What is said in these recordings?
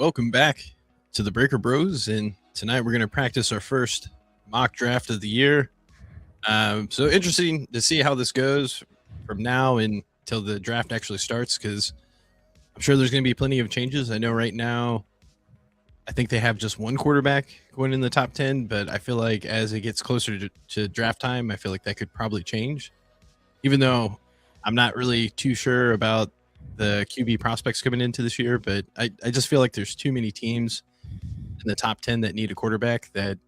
welcome back to the Breaker Bros. And tonight we're going to practice our first mock draft of the year. So interesting to see how this goes from now until the draft actually starts, because I'm sure there's going to be plenty of changes. I know right now, I think they have just one quarterback going in the top 10, but I feel like as it gets closer to draft time, I feel like that could probably change. Even though I'm not really too sure about the QB prospects coming into this year, but I just feel like there's too many teams in the top 10 that need a quarterback that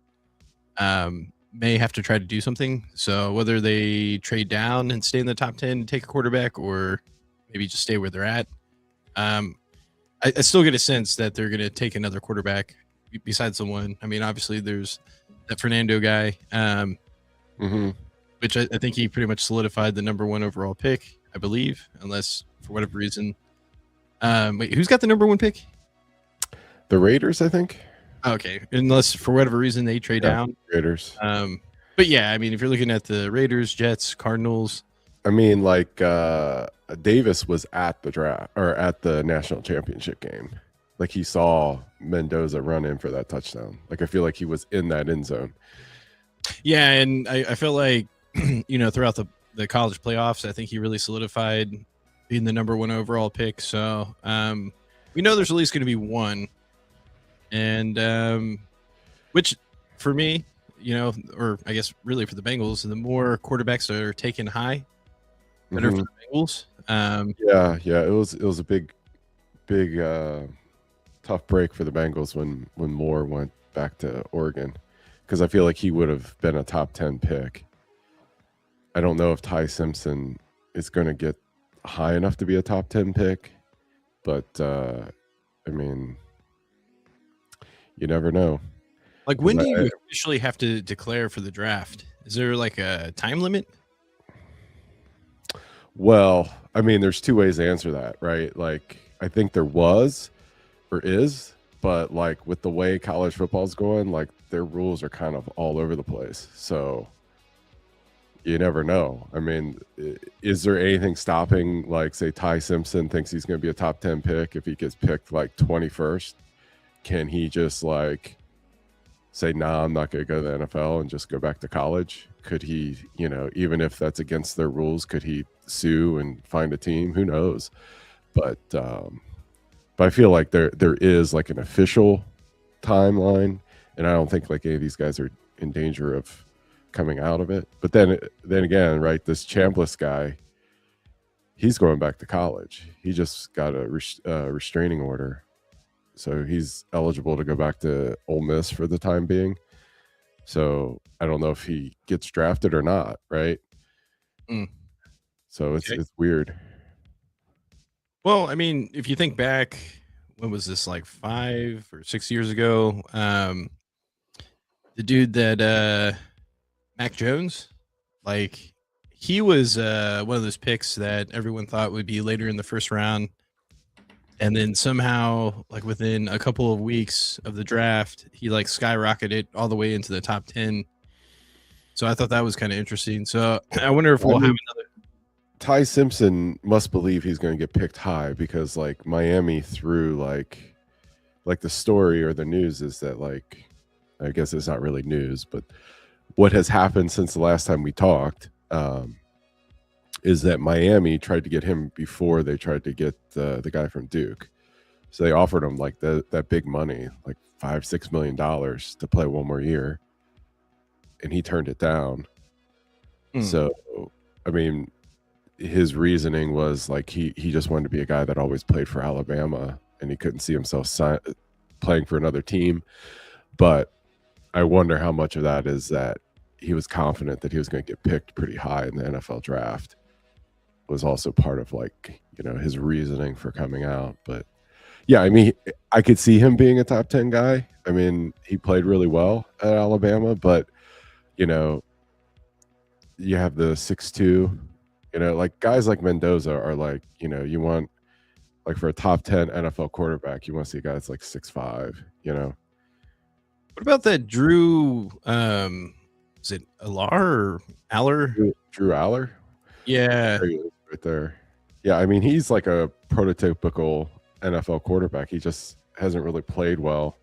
may have to try to do something. So whether they trade down and stay in the top 10 and take a quarterback, or maybe just stay where they're at, I still get a sense that they're going to take another quarterback besides the one. I mean, obviously there's that Fernando guy, which I think he pretty much solidified the number one overall pick, I believe, unless for whatever reason. Wait, who's got the number one pick? The Raiders, I think. Okay, unless for whatever reason they trade down. Raiders. But yeah, I mean, if you're looking at the Raiders, Jets, Cardinals. I mean, like Davis was at the draft or at the national championship game. Like he saw Mendoza run in for that touchdown. Like I feel like he was in that end zone. Yeah, and I feel like throughout the college playoffs, I think he really solidified being the number one overall pick. So we know there's at least going to be one, and which for me, or I guess really for the Bengals, the more quarterbacks that are taken high, better for the Bengals. Yeah, it was a big tough break for the Bengals when Moore went back to Oregon, because I feel like he would have been a top 10 pick. I don't know if Ty Simpson is going to get high enough to be a top 10 pick, but I mean, you never know. Like, when do you officially have to declare for the draft? Is there like a time limit? Well, I mean, there's two ways to answer that, right? Like, I think there was or is, but like with the way college football is going, like their rules are kind of all over the place. So you never know. I mean, is there anything stopping, like, say, Ty Simpson thinks he's going to be a top 10 pick? If he gets picked like 21st, can he just like say, nah, I'm not going to go to the NFL and just go back to college? Could he, even if that's against their rules, could he sue and find a team? Who knows? But I feel like there is like an official timeline, and I don't think like any of these guys are in danger of coming out of it. But then again, right, this Chambliss guy, he's going back to college. He just got a restraining order, so he's eligible to go back to Ole Miss for the time being. So I don't know if he gets drafted or not, right? So it's weird. Well, I mean, if you think back, when was this, like 5 or 6 years ago? The dude that Mac Jones, like, he was one of those picks that everyone thought would be later in the first round, and then somehow, like within a couple of weeks of the draft, he like skyrocketed all the way into the top 10. So I thought that was kind of interesting. So I wonder if we'll have another. Ty Simpson must believe he's going to get picked high, because like Miami threw like the story or the news is that, like, I guess it's not really news, but what has happened since the last time we talked is that Miami tried to get him before they tried to get the guy from Duke. So they offered him like that big money, like $5-6 million to play one more year, and he turned it down. So I mean, his reasoning was like he just wanted to be a guy that always played for Alabama, and he couldn't see himself playing for another team. But I wonder how much of that is that he was confident that he was going to get picked pretty high in the NFL draft, was also part of like, his reasoning for coming out. But yeah, I mean, I could see him being a top 10 guy. I mean, he played really well at Alabama, but you have the 6'2", like guys like Mendoza are like, you want, like, for a top 10 NFL quarterback, you want to see guys like 6'5", What about that Drew? Is it Aller? Drew Aller? Yeah. There he is, right there. Yeah, I mean, he's like a prototypical NFL quarterback. He just hasn't really played well,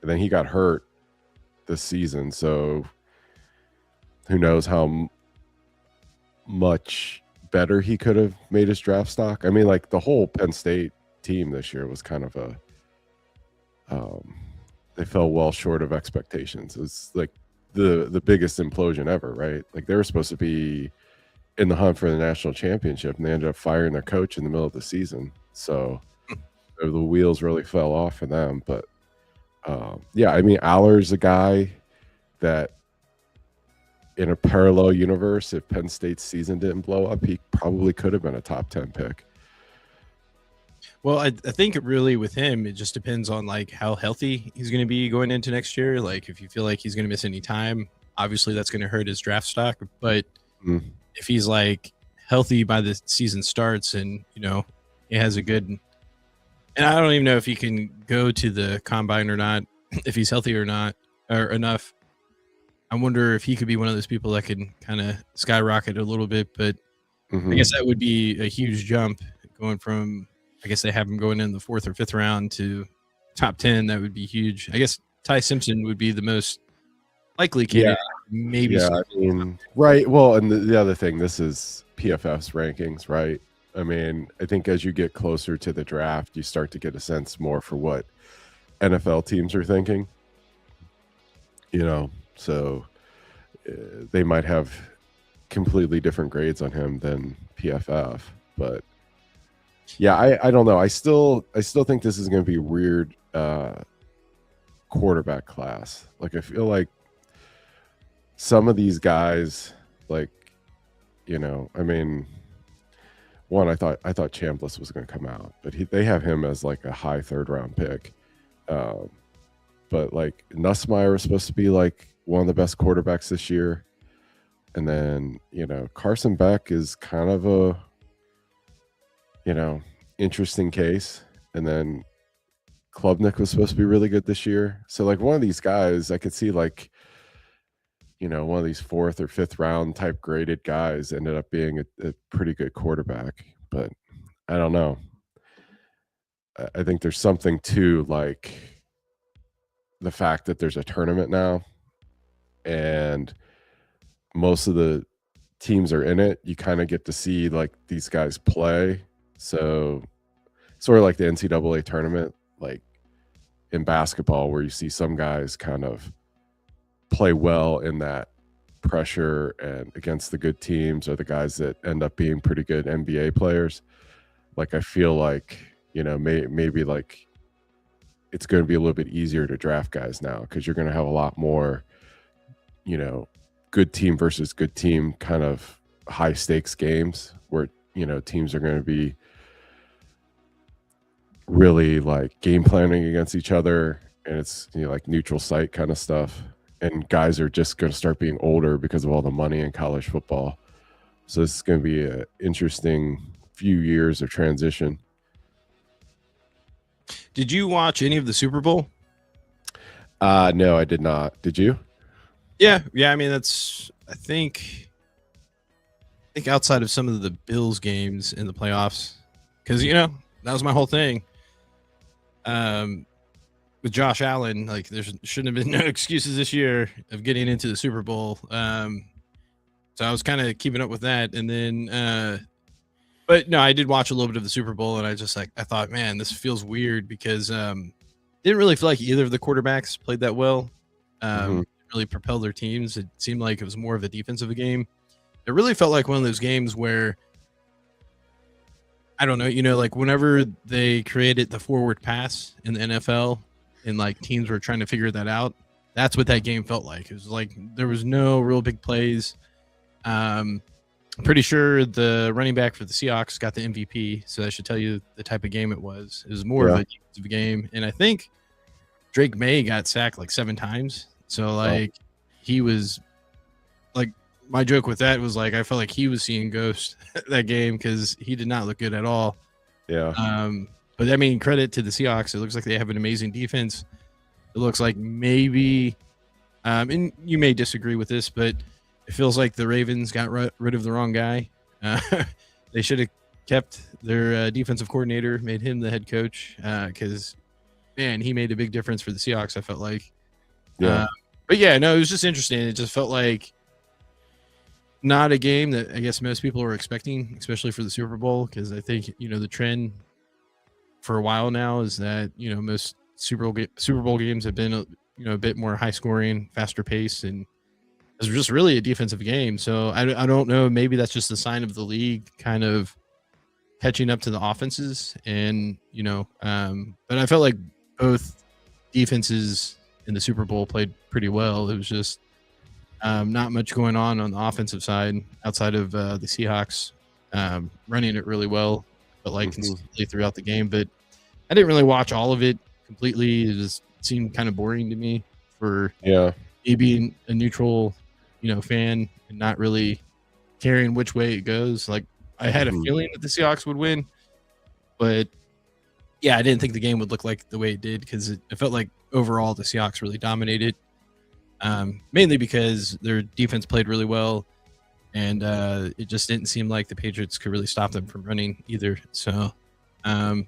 and then he got hurt this season. So who knows how much better he could have made his draft stock. I mean, like the whole Penn State team this year was kind of a they fell well short of expectations. It's like the biggest implosion ever, right? Like they were supposed to be in the hunt for the national championship, and they ended up firing their coach in the middle of the season. So the wheels really fell off for them. But yeah, I mean, Aller's a guy that in a parallel universe, if Penn State's season didn't blow up, he probably could have been a top 10 pick. Well, I think really with him, it just depends on like how healthy he's going to be going into next year. Like if you feel like he's going to miss any time, obviously that's going to hurt his draft stock. But if he's like healthy by the season starts and, you know, he has a good, and I don't even know if he can go to the combine or not, if he's healthy or not, or enough. I wonder if he could be one of those people that can kind of skyrocket a little bit, but I guess that would be a huge jump going from, I guess they have him going in the 4th or 5th round to top 10. That would be huge. I guess Ty Simpson would be the most likely candidate. Maybe. Yeah, I mean, right. Well, and the other thing, this is PFF's rankings, right? I mean, I think as you get closer to the draft, you start to get a sense more for what NFL teams are thinking. You know, so they might have completely different grades on him than PFF, but yeah, I don't know. I still think this is going to be a weird quarterback class. Like I feel like some of these guys, like, you know, I mean, one, I thought Chambliss was going to come out, but they have him as like a high 3rd round pick. But like Nussmeier was supposed to be like one of the best quarterbacks this year. And then, you know, Carson Beck is kind of a, you know, interesting case. And then Klubnik was supposed to be really good this year. So like one of these guys, I could see like, you know, one of these 4th or 5th round type graded guys ended up being a pretty good quarterback. But I don't know. I think there's something to like the fact that there's a tournament now and most of the teams are in it. You kind of get to see like these guys play. So sort of like the NCAA tournament, like in basketball, where you see some guys kind of play well in that pressure and against the good teams, or the guys that end up being pretty good NBA players. Like I feel like, you know, maybe like it's going to be a little bit easier to draft guys now because you're going to have a lot more, you know, good team versus good team kind of high stakes games where, you know, teams are going to be really like game planning against each other, and it's, you know, like neutral site kind of stuff, and guys are just going to start being older because of all the money in college football. So this is going to be an interesting few years of transition. Did you watch any of the Super Bowl? No, I did not. Did you? Yeah. I mean, that's, I think outside of some of the Bills games in the playoffs, because, you know, that was my whole thing. With Josh Allen, like there shouldn't have been no excuses this year of getting into the Super Bowl. So I was kind of keeping up with that, and then, but no, I did watch a little bit of the Super Bowl, and I thought, man, this feels weird because didn't really feel like either of the quarterbacks played that well. Really propelled their teams. It seemed like it was more of a defensive game. It really felt like one of those games where, I don't know, you know, like whenever they created the forward pass in the NFL and like teams were trying to figure that out, that's what that game felt like. It was like there was no real big plays. I'm pretty sure the running back for the Seahawks got the MVP, so that should tell you the type of game it was. It was more of a defensive game, and I think Drake May got sacked like 7 times. So like he was like, my joke with that was like I felt like he was seeing ghosts that game because he did not look good at all. Yeah. But I mean, credit to the Seahawks. It looks like they have an amazing defense. It looks like maybe, and you may disagree with this, but it feels like the Ravens got rid of the wrong guy. They should have kept their defensive coordinator, made him the head coach, because man, he made a big difference for the Seahawks. I felt like, Yeah. but yeah, no, it was just interesting. It just felt like not a game that I guess most people were expecting, especially for the Super Bowl, because I think the trend for a while now is that most Super Bowl games have been a bit more high scoring, faster pace, and it's just really a defensive game. So I don't know. Maybe that's just a sign of the league kind of catching up to the offenses, and but I felt like both defenses in the Super Bowl played pretty well. It was just not much going on the offensive side outside of the Seahawks running it really well, but like consistently throughout the game. But I didn't really watch all of it completely. It just seemed kind of boring to me for me being a neutral, fan and not really caring which way it goes. Like I had a feeling that the Seahawks would win, but yeah, I didn't think the game would look like the way it did because it felt like overall the Seahawks really dominated, mainly because their defense played really well, and it just didn't seem like the Patriots could really stop them from running either. So, but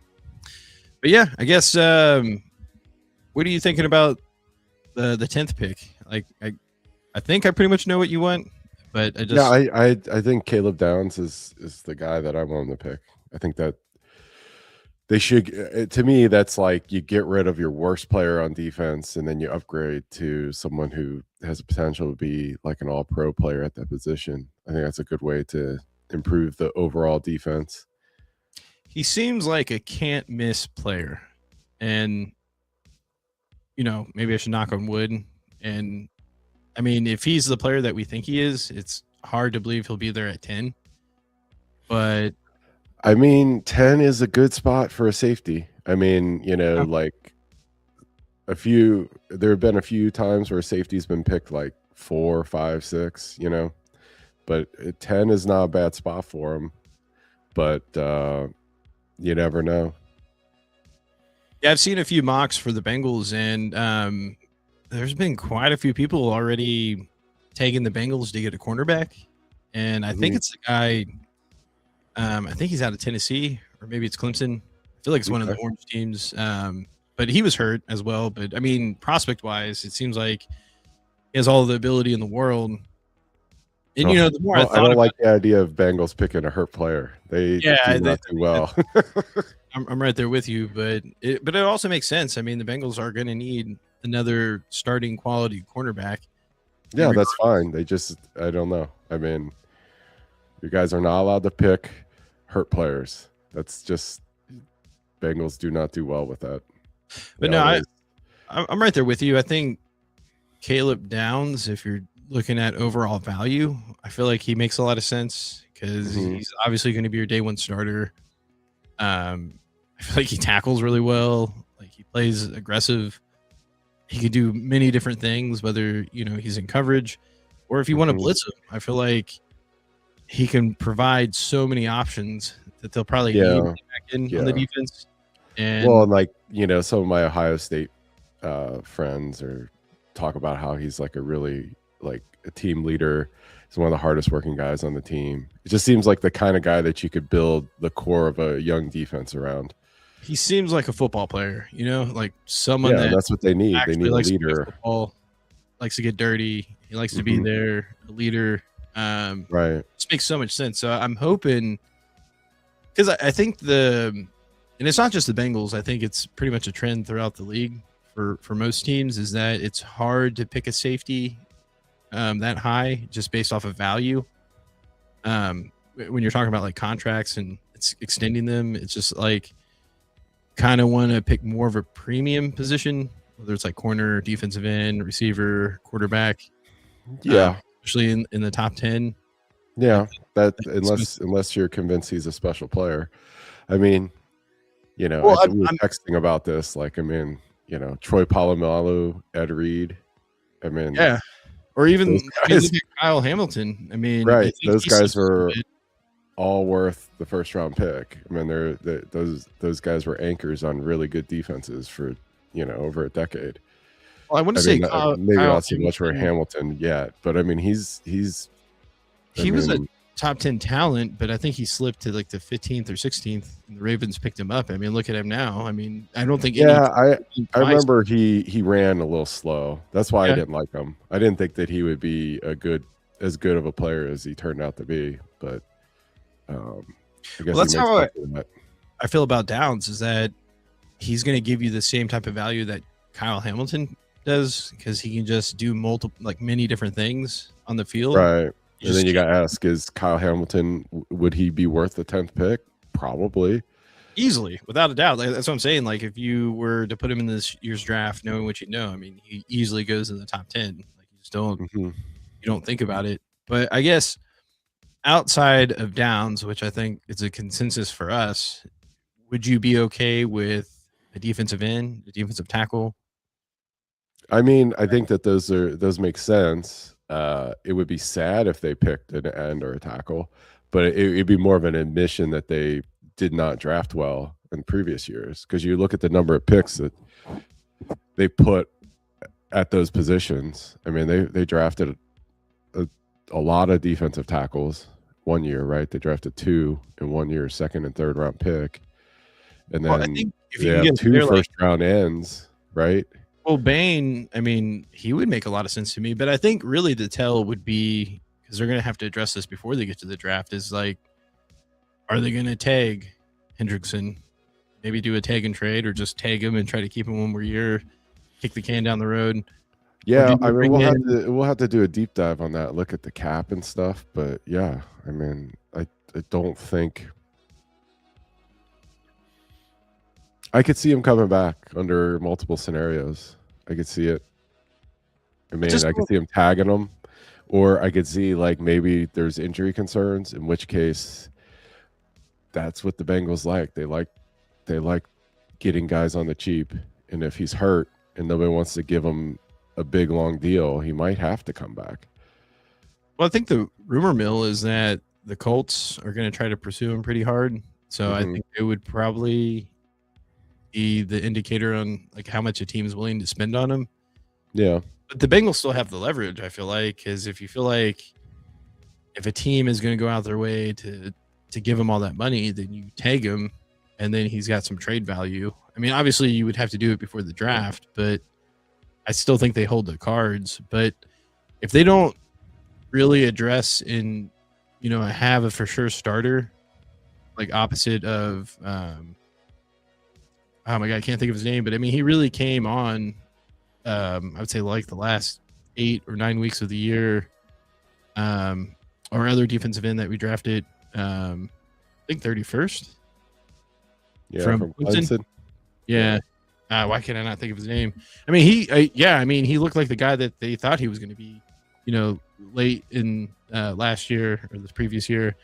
yeah, I guess what are you thinking about the 10th pick? Like, I think I pretty much know what you want, but I just I think Caleb Downs is the guy that I want to pick. I think that they should. To me, that's like you get rid of your worst player on defense, and then you upgrade to someone who has the potential to be like an all-pro player at that position. I think that's a good way to improve the overall defense. He seems like a can't miss player, and maybe I should knock on wood. And I mean, if he's the player that we think he is, it's hard to believe he'll be there at 10. But I mean, 10 is a good spot for a safety. I mean, like there have been a few times where safety's been picked like 4, 5, 6, but 10 is not a bad spot for him. But you never know. Yeah, I've seen a few mocks for the Bengals, and there's been quite a few people already taking the Bengals to get a cornerback. And I think it's the guy, I think he's out of Tennessee, or maybe it's Clemson. I feel like it's one of the orange teams. But he was hurt as well. But I mean, prospect-wise, it seems like he has all the ability in the world. And the more I don't like the idea of Bengals picking a hurt player. They do not do well. I'm right there with you, but it also makes sense. I mean, the Bengals are going to need another starting quality cornerback. Yeah, that's fine. I don't know. I mean, you guys are not allowed to pick hurt players. That's just Bengals do not do well with that. But I'm right there with you. I think Caleb Downs, if you're looking at overall value, I feel like he makes a lot of sense because he's obviously going to be your day one starter. I feel like he tackles really well. Like he plays aggressive. He could do many different things, whether he's in coverage or if you want to blitz him. I feel like he can provide so many options that they'll probably need back in on the defense. And like some of my Ohio State friends talk about how he's like a really like a team leader. He's one of the hardest working guys on the team. It just seems like the kind of guy that you could build the core of a young defense around. He seems like a football player, like someone that's what they need. They need a leader. Football, likes to get dirty. He likes to be there, a leader. Right. This makes so much sense. So I'm hoping, because I think and it's not just the Bengals. I think it's pretty much a trend throughout the league for most teams is that it's hard to pick a safety that high just based off of value. When you're talking about like contracts and it's extending them, it's just like kind of want to pick more of a premium position, whether it's like corner, defensive end, receiver, quarterback. Yeah. Especially in the top 10. Yeah. That unless you're convinced he's a special player. I mean, we were texting about this. Like, I mean, Troy Polamalu, Ed Reed. I mean, yeah. Or even Kyle Hamilton. I mean, right. Those guys were all worth the first round pick. I mean, those guys were anchors on really good defenses for over a decade. Well, I want to say maybe not so much for Hamilton yet, but I mean he was a top 10 talent, but I think he slipped to like the 15th or 16th, and the Ravens picked him up. I mean, look at him now. I mean, I don't think any Yeah, I twice. remember he ran a little slow. That's why I Yeah. didn't like him. I didn't think that he would be as good of a player as he turned out to be. But I guess Well, he that's makes how up for that. I feel about Downs is that he's going to give you the same type of value that Kyle Hamilton does because he can just do multiple, like many different things on the field. Right. You And then just you got can't to ask, is Kyle Hamilton, would he be worth the 10th pick? Probably. easily, without a doubt. Like, that's what I'm saying. Like if you were to put him in this year's draft, knowing what you know, I mean, he easily goes in the top 10. Like you just don't Mhm. you don't think about it. But I guess outside of Downs, which I think is a consensus for us, would you be okay with a defensive end, a defensive tackle? I mean, I think that those make sense. It would be sad if they picked an end or a tackle, but it'd be more of an admission that they did not draft well in previous years because you look at the number of picks that they put at those positions. I mean, they drafted a lot of defensive tackles one year, right? They drafted 2 in 1 year, second and third round pick, and Well, I then think if they you can have get 2 there, like, first round ends, right? well, Bain, I mean, he would make a lot of sense to me, but I think really the tell would be because they're going to have to address this before they get to the draft is like, are they going to tag Hendrickson? Maybe do a tag and trade or just tag him and try to keep him one more year, kick the can down the road. Or do Yeah, I you mean bring in, we'll have to do a deep dive on that, look at the cap and stuff. But yeah, I mean, I don't think I could see him coming back under multiple scenarios. I could see it. I mean, just I could see him tagging him, or I could see like maybe there's injury concerns, in which case that's what the Bengals like. They like getting guys on the cheap, and if he's hurt and nobody wants to give him a big long deal, he might have to come back. well, I think the rumor mill is that the Colts are going to try to pursue him pretty hard. So I Hmm. think it would probably be the indicator on like how much a team is willing to spend on him. Yeah. But the Bengals still have the leverage, I feel like, because if you feel like if a team is going to go out their way to give him all that money, then you tag him, and then he's got some trade value. I mean, obviously, you would have to do it before the draft, but I still think they hold the cards. But if they don't really address in, have a for sure starter, like opposite of, oh my god, I can't think of his name, but I mean, he really came on. I would say like the last 8 or 9 weeks of the year. Our other defensive end that we drafted, I think 31st. Yeah, From from Clemson? Clemson. Yeah. Why can I not think of his name? I mean, he looked like the guy that they thought he was going to be, late in last year or this previous year.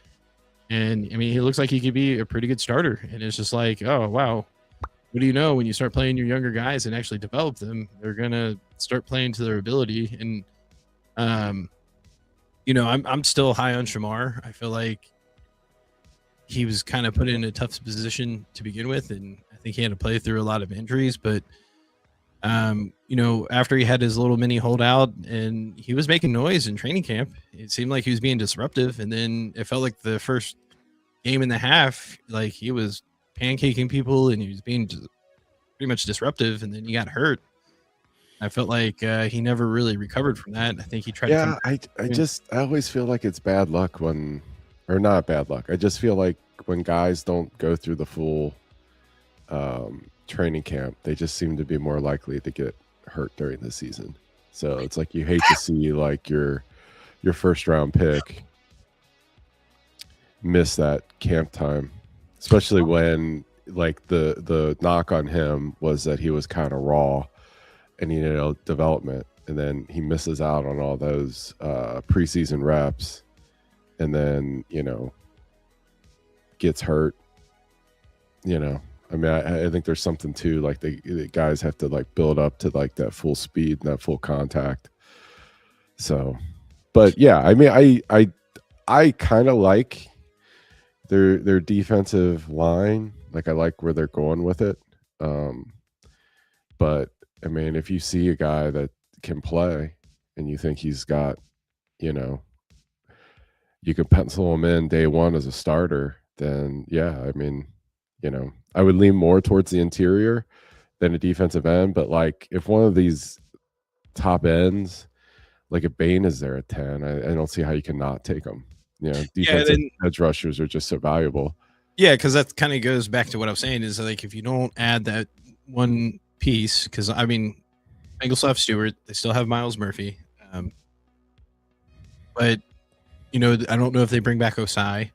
And I mean, he looks like he could be a pretty good starter. And it's just like, oh, wow. What do you know when you start playing your younger guys and actually develop them? They're going to start playing to their ability. And, I'm still high on Shamar. I feel like he was kind of put in a tough position to begin with, and I think he had to play through a lot of injuries. But after he had his little mini holdout and he was making noise in training camp, it seemed like he was being disruptive. And then it felt like the first game and a half, like he was pancaking people and he was being pretty much disruptive. And then he got hurt. I felt like he never really recovered from that. I think he tried to come Yeah, back. I always feel like it's bad luck when, or not bad luck. I just feel like when guys don't go through the full training camp, they just seem to be more likely to get hurt during the season. So it's like you hate to see like your first round pick miss that camp time, especially when like the knock on him was that he was kind of raw and he needed development, and then he misses out on all those preseason reps, and then gets hurt. I mean, I think there's something to like the guys have to like build up to like that full speed and that full contact. So, but yeah, I mean, I kind of like their defensive line. Like I like where they're going with it. But I mean, if you see a guy that can play and you think he's got, you you can pencil him in day one as a starter, then yeah, I mean, I would lean more towards the interior than a defensive end. But like, if one of these top ends, like if Bain is there at 10, I don't see how you cannot take him. Yeah, Defensive edge rushers are just so valuable. Yeah, because that kind of goes back to what I was saying is like if you don't add that one piece, because I mean, Bengals have Stewart, they still have Miles Murphy, but I don't know if they bring back Osai,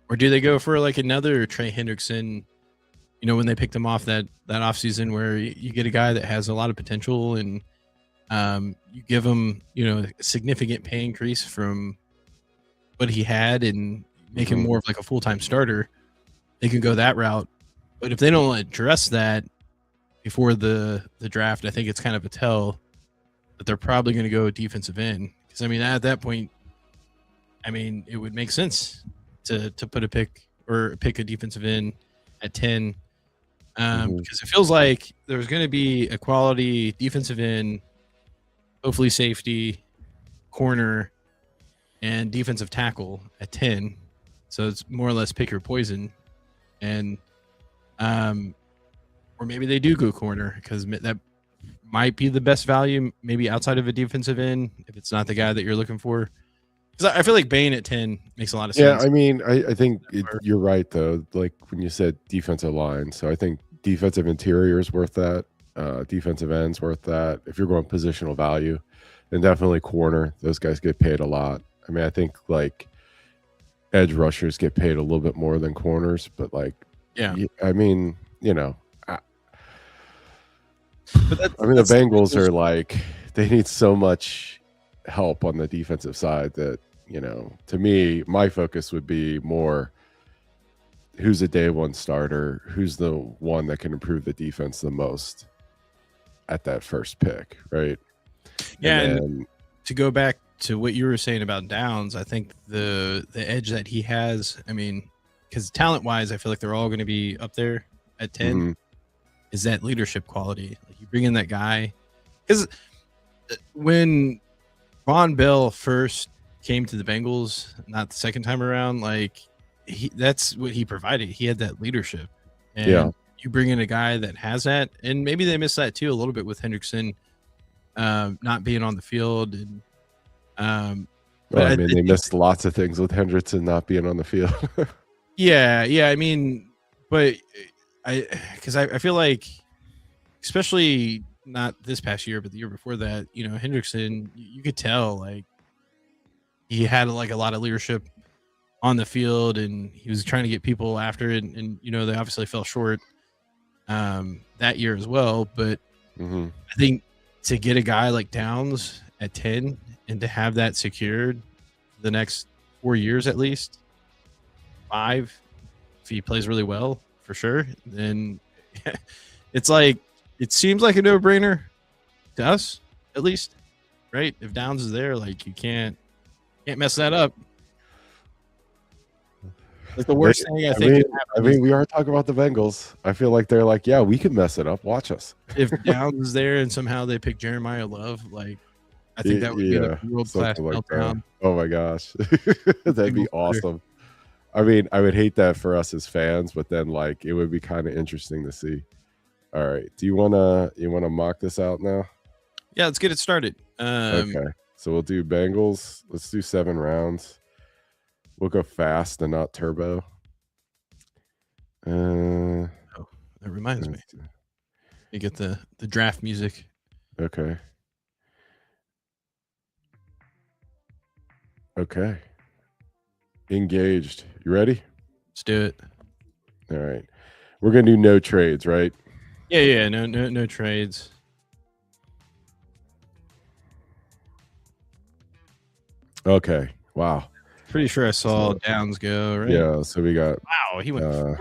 or do they go for like another Trey Hendrickson? When they picked him off that offseason, where you get a guy that has a lot of potential and you give him a significant pay increase from what he had and make him more of like a full-time starter. They can go that route, but if they don't address that before the draft, I think it's kind of a tell that they're probably going to go defensive end. Because I mean, at that point, I mean, it would make sense to put a pick a defensive end at 10, because it feels like there's going to be a quality defensive end, hopefully safety, corner, and defensive tackle at 10. So it's more or less pick your poison. And or maybe they do go corner, because that might be the best value, maybe outside of a defensive end, if it's not the guy that you're looking for. Because I feel like Bain at 10 makes a lot of sense. Yeah, I mean, I think you're right, though. Like when you said defensive line, so I think defensive interior is worth that. Defensive ends worth that. If you're going positional value, then definitely corner. Those guys get paid a lot. I mean, I think like edge rushers get paid a little bit more than corners, but like, yeah, I mean, the Bengals are like, they need so much help on the defensive side that, to me, my focus would be more who's a day one starter, who's the one that can improve the defense the most at that first pick, right? Yeah, and to go back to what you were saying about Downs, I think the edge that he has, I mean, because talent-wise, I feel like they're all going to be up there at 10, is that leadership quality. Like you bring in that guy. Because when Von Bell first came to the Bengals, not the second time around, like that's what he provided. He had that leadership. And you bring in a guy that has that, and maybe they missed that too a little bit with Hendrickson not being on the field. And I mean, they missed lots of things with Hendrickson not being on the field. Yeah. I mean, but I feel like, especially not this past year, but the year before that, Hendrickson, you could tell like he had like a lot of leadership on the field, and he was trying to get people after it. And they obviously fell short that year as well. But I think to get a guy like Downs at 10 and to have that secured for the next 4 years at least, 5, if he plays really well, for sure, then it's like, it seems like a no-brainer to us, at least, right? If Downs is there, like you can't mess that up. Like the worst thing I think. I mean, we are talking about the Bengals. I feel like they're like, yeah, we can mess it up. Watch us. If Downs is there and somehow they pick Jeremiah Love, like I think that would be a world-class meltdown. Oh my gosh, that'd be awesome. I mean, I would hate that for us as fans, but then like it would be kind of interesting to see. All right, do you wanna mock this out now? Yeah, let's get it started. Okay, so we'll do Bengals. Let's do 7 rounds. We'll go fast and not turbo. That reminds me. You get the draft music. Okay. Engaged. You ready? Let's do it. All right. We're gonna do no trades, right? Yeah. No trades. Okay. Wow. Pretty sure I saw Downs go, right? Yeah. So we got. Wow, he went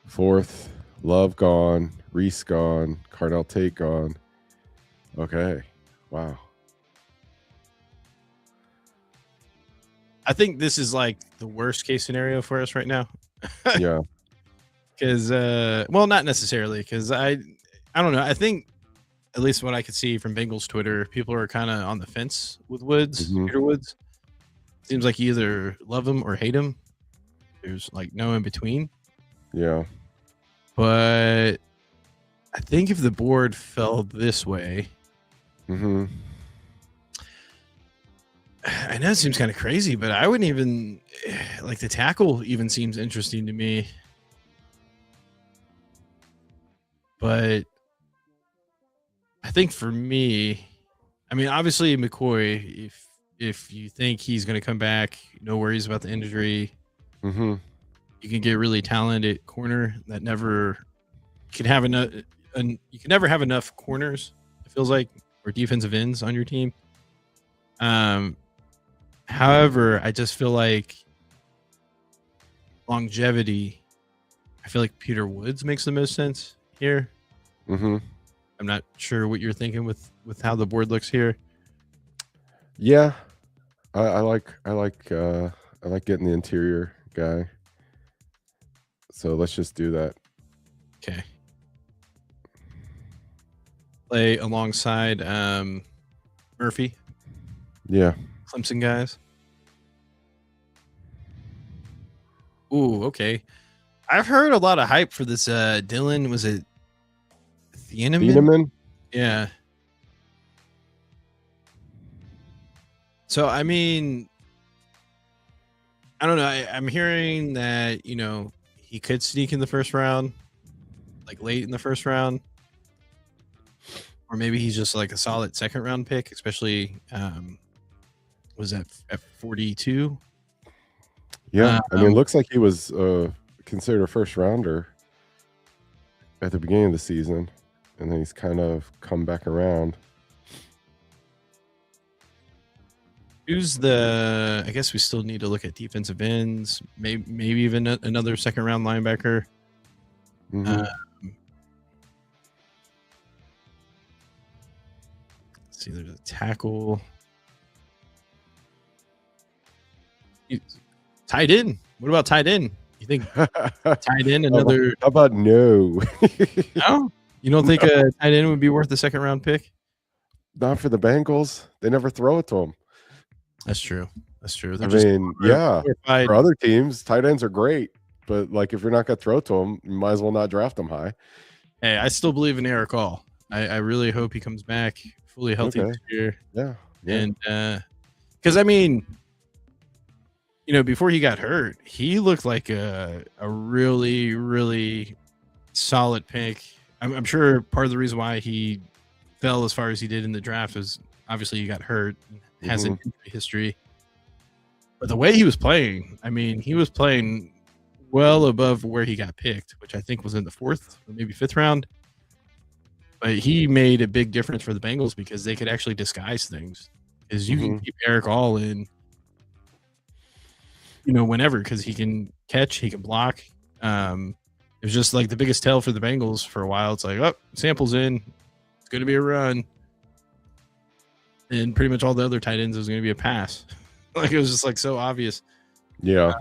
fourth. Love gone. Reese gone. Carnell Tate gone. Okay. Wow. I think this is like the worst case scenario for us right now. Yeah. Because, well, not necessarily, because I don't know. I think, at least what I could see from Bengals Twitter, people are kind of on the fence with Peter Woods. seems like you either love him or hate him. There's like no in between. Yeah. But I think if the board fell this way, Mm-hmm. I know it seems kind of crazy, but I wouldn't even like the tackle even seems interesting to me. But I think for me, I mean, obviously McCoy, if you think he's going to come back, no worries about the injury. Mm-hmm. You can get really talented corner that never can have enough. You can never have enough corners. It feels like or defensive ends on your team. However, I just feel like longevity. I feel like Peter Woods makes the most sense here. Mm-hmm. I'm not sure what you're thinking with how the board looks here. Yeah. I like getting the interior guy. So let's just do that. Okay. Play alongside Murphy, Yeah. Clemson guys. Ooh, okay. I've heard a lot of hype for this Dylan. Was it Thieneman? Thieneman? Yeah. So I mean, I don't know. I'm hearing that he could sneak in the first round, like late in the first round, or maybe he's just like a solid second round pick, especially was that at 42? Yeah. I mean, it looks like he was considered a first rounder at the beginning of the season, and then he's kind of come back around. Who's the? I guess we still need to look at defensive ends, maybe even another second round linebacker. Mm-hmm. Let's see, there's a tackle. Tied in. What about tied in? You think tied in another? How about no? No, you don't think a tight end would be worth the second round pick? Not for the Bengals. They never throw it to them. That's true. That's true. I mean, yeah. For other teams, tight ends are great, but like if you're not going to throw to them, you might as well not draft them high. Hey, I still believe in Eric Hall. I really hope he comes back fully healthy this year. Yeah. And because I mean, before he got hurt, he looked like a really, really solid pick. I'm sure part of the reason why he fell as far as he did in the draft was obviously he got hurt, has an injury history. But the way he was playing, I mean, he was playing well above where he got picked, which I think was in the 4th or maybe 5th round. But he made a big difference for the Bengals because they could actually disguise things. Because you can keep Eric Hall in, whenever, because he can catch, he can block. It was just like the biggest tell for the Bengals for a while. It's like, oh, Sample's in. It's going to be a run. And pretty much all the other tight ends was going to be a pass. Like, it was just like so obvious. Yeah.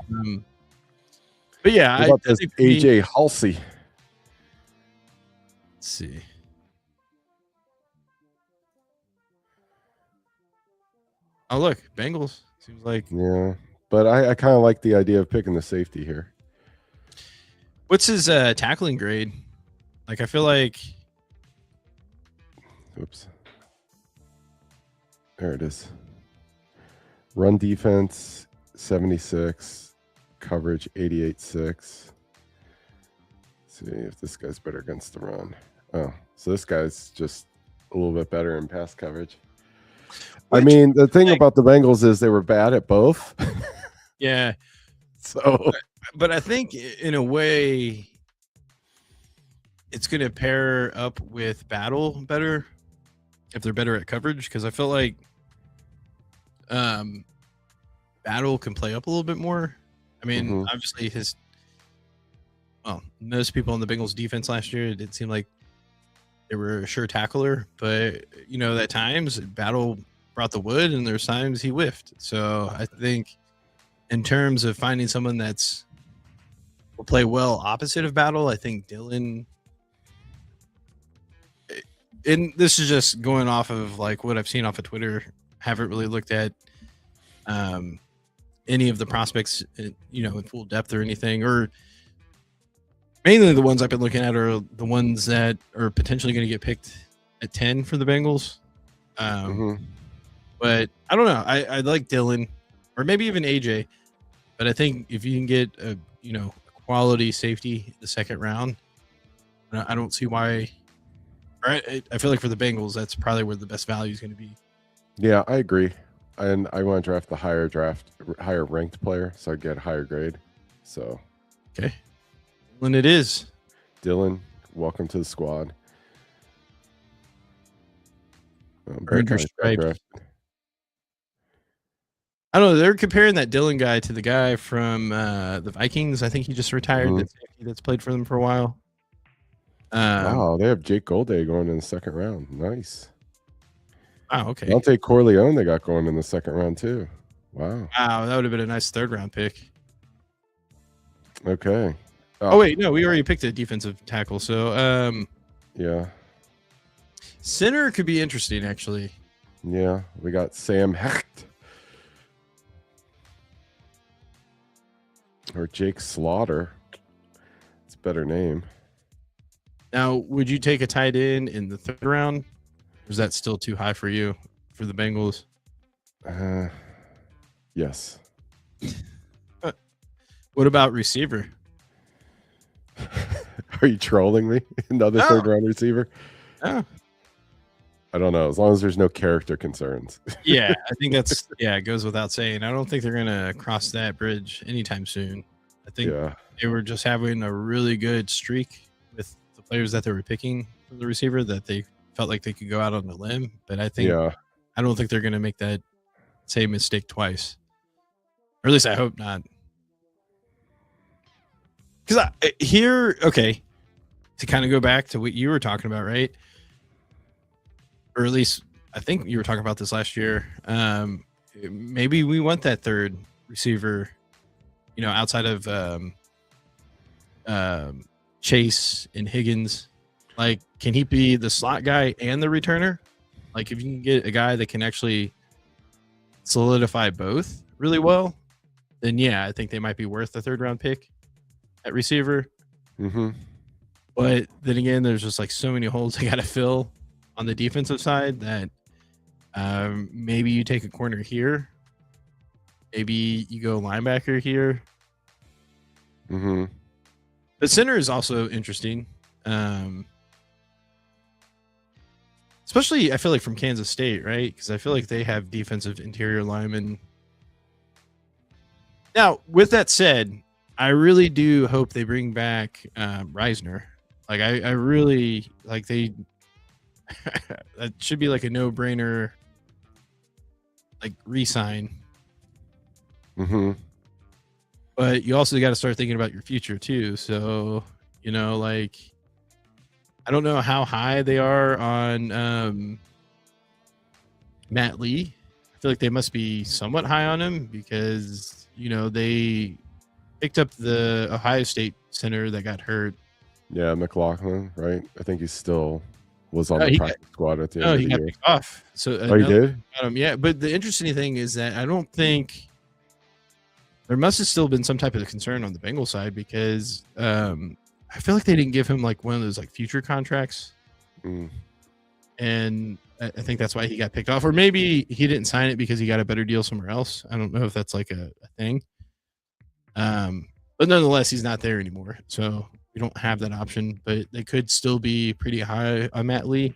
But yeah, I think AJ Halsey. Let's see. Oh, look, Bengals. Seems like. Yeah. But I kind of like the idea of picking the safety here. What's his tackling grade? Like, I feel like. Oops. There it is. Run defense, 76. Coverage, 88.6. See if this guy's better against the run. Oh, so this guy's just a little bit better in pass coverage. I mean, the thing about the Bengals is they were bad at both. Yeah. So, but I think in a way, it's going to pair up with Battle better if they're better at coverage, because I feel like Battle can play up a little bit more. I mean, obviously most people on the Bengals defense last year, it didn't seem like they were a sure tackler, but at times Battle brought the wood and there's times he whiffed. So I think in terms of finding someone will play well opposite of Battle, I think Dylan, and this is just going off of like what I've seen off of Twitter, haven't really looked at any of the prospects, in full depth or anything, or mainly the ones I've been looking at are the ones that are potentially going to get picked at 10 for the Bengals. Mm-hmm. But I don't know. I like Dylan or maybe even AJ. But I think if you can get a quality safety the second round, I don't see why. Or I feel like for the Bengals, that's probably where the best value is going to be. Yeah, I agree. And I want to draft the higher ranked player, so I get a higher grade. So, Okay, Dylan, it is. Dylan, welcome to the squad. Earned your stripes. I don't know. They're comparing that Dylan guy to the guy from the Vikings. I think he just retired. That's played for them for a while. Wow, they have Jake Golday going in the second round. Nice. Wow. Okay. Dante Corleone they got going in the second round too. Wow. Wow, that would have been a nice third round pick. Okay. Oh wait, no, we already picked a defensive tackle. So yeah. Center could be interesting, actually. Yeah, we got Sam Hecht or Jake Slaughter. It's a better name. Now, would you take a tight end in the third round? Or is that still too high for you for the Bengals? Yes. What about receiver? Are you trolling me? Another third round receiver? Oh. I don't know. As long as there's no character concerns. Yeah, I think that's it goes without saying. I don't think they're gonna cross that bridge anytime soon. I think they were just having a really good streak with the players that they were picking for the receiver that they felt like they could go out on a limb. But I don't think they're gonna make that same mistake twice. Or at least I hope not. Because to kind of go back to what you were talking about, right? Or at least I think you were talking about this last year. Maybe we want that third receiver, outside of Chase and Higgins. Like, can he be the slot guy and the returner? Like, if you can get a guy that can actually solidify both really well, then I think they might be worth the third round pick at receiver. Mm-hmm. But then again, there's just like so many holes they got to fill on the defensive side that maybe you take a corner here. Maybe you go linebacker here. Mm-hmm. But center is also interesting. Especially, I feel like from Kansas State, right? Because I feel like they have defensive interior linemen. Now, with that said, I really do hope they bring back Reisner. Like, I really like they. That should be like a no-brainer, like re-sign. Mm-hmm. But you also got to start thinking about your future too. So, like, I don't know how high they are on Matt Lee. I feel like they must be somewhat high on him because, they picked up the Ohio State center that got hurt. Yeah, McLaughlin, right? I think he still was on the practice squad at the end of the year. He got picked off. So, he did? Yeah, but the interesting thing is that I don't think there must have still been some type of concern on the Bengals side because I feel like they didn't give him like one of those like future contracts. And I think that's why he got picked off. Or maybe he didn't sign it because he got a better deal somewhere else. I don't know if that's like a thing. But nonetheless, he's not there anymore. So we don't have that option, but they could still be pretty high on Matt Lee.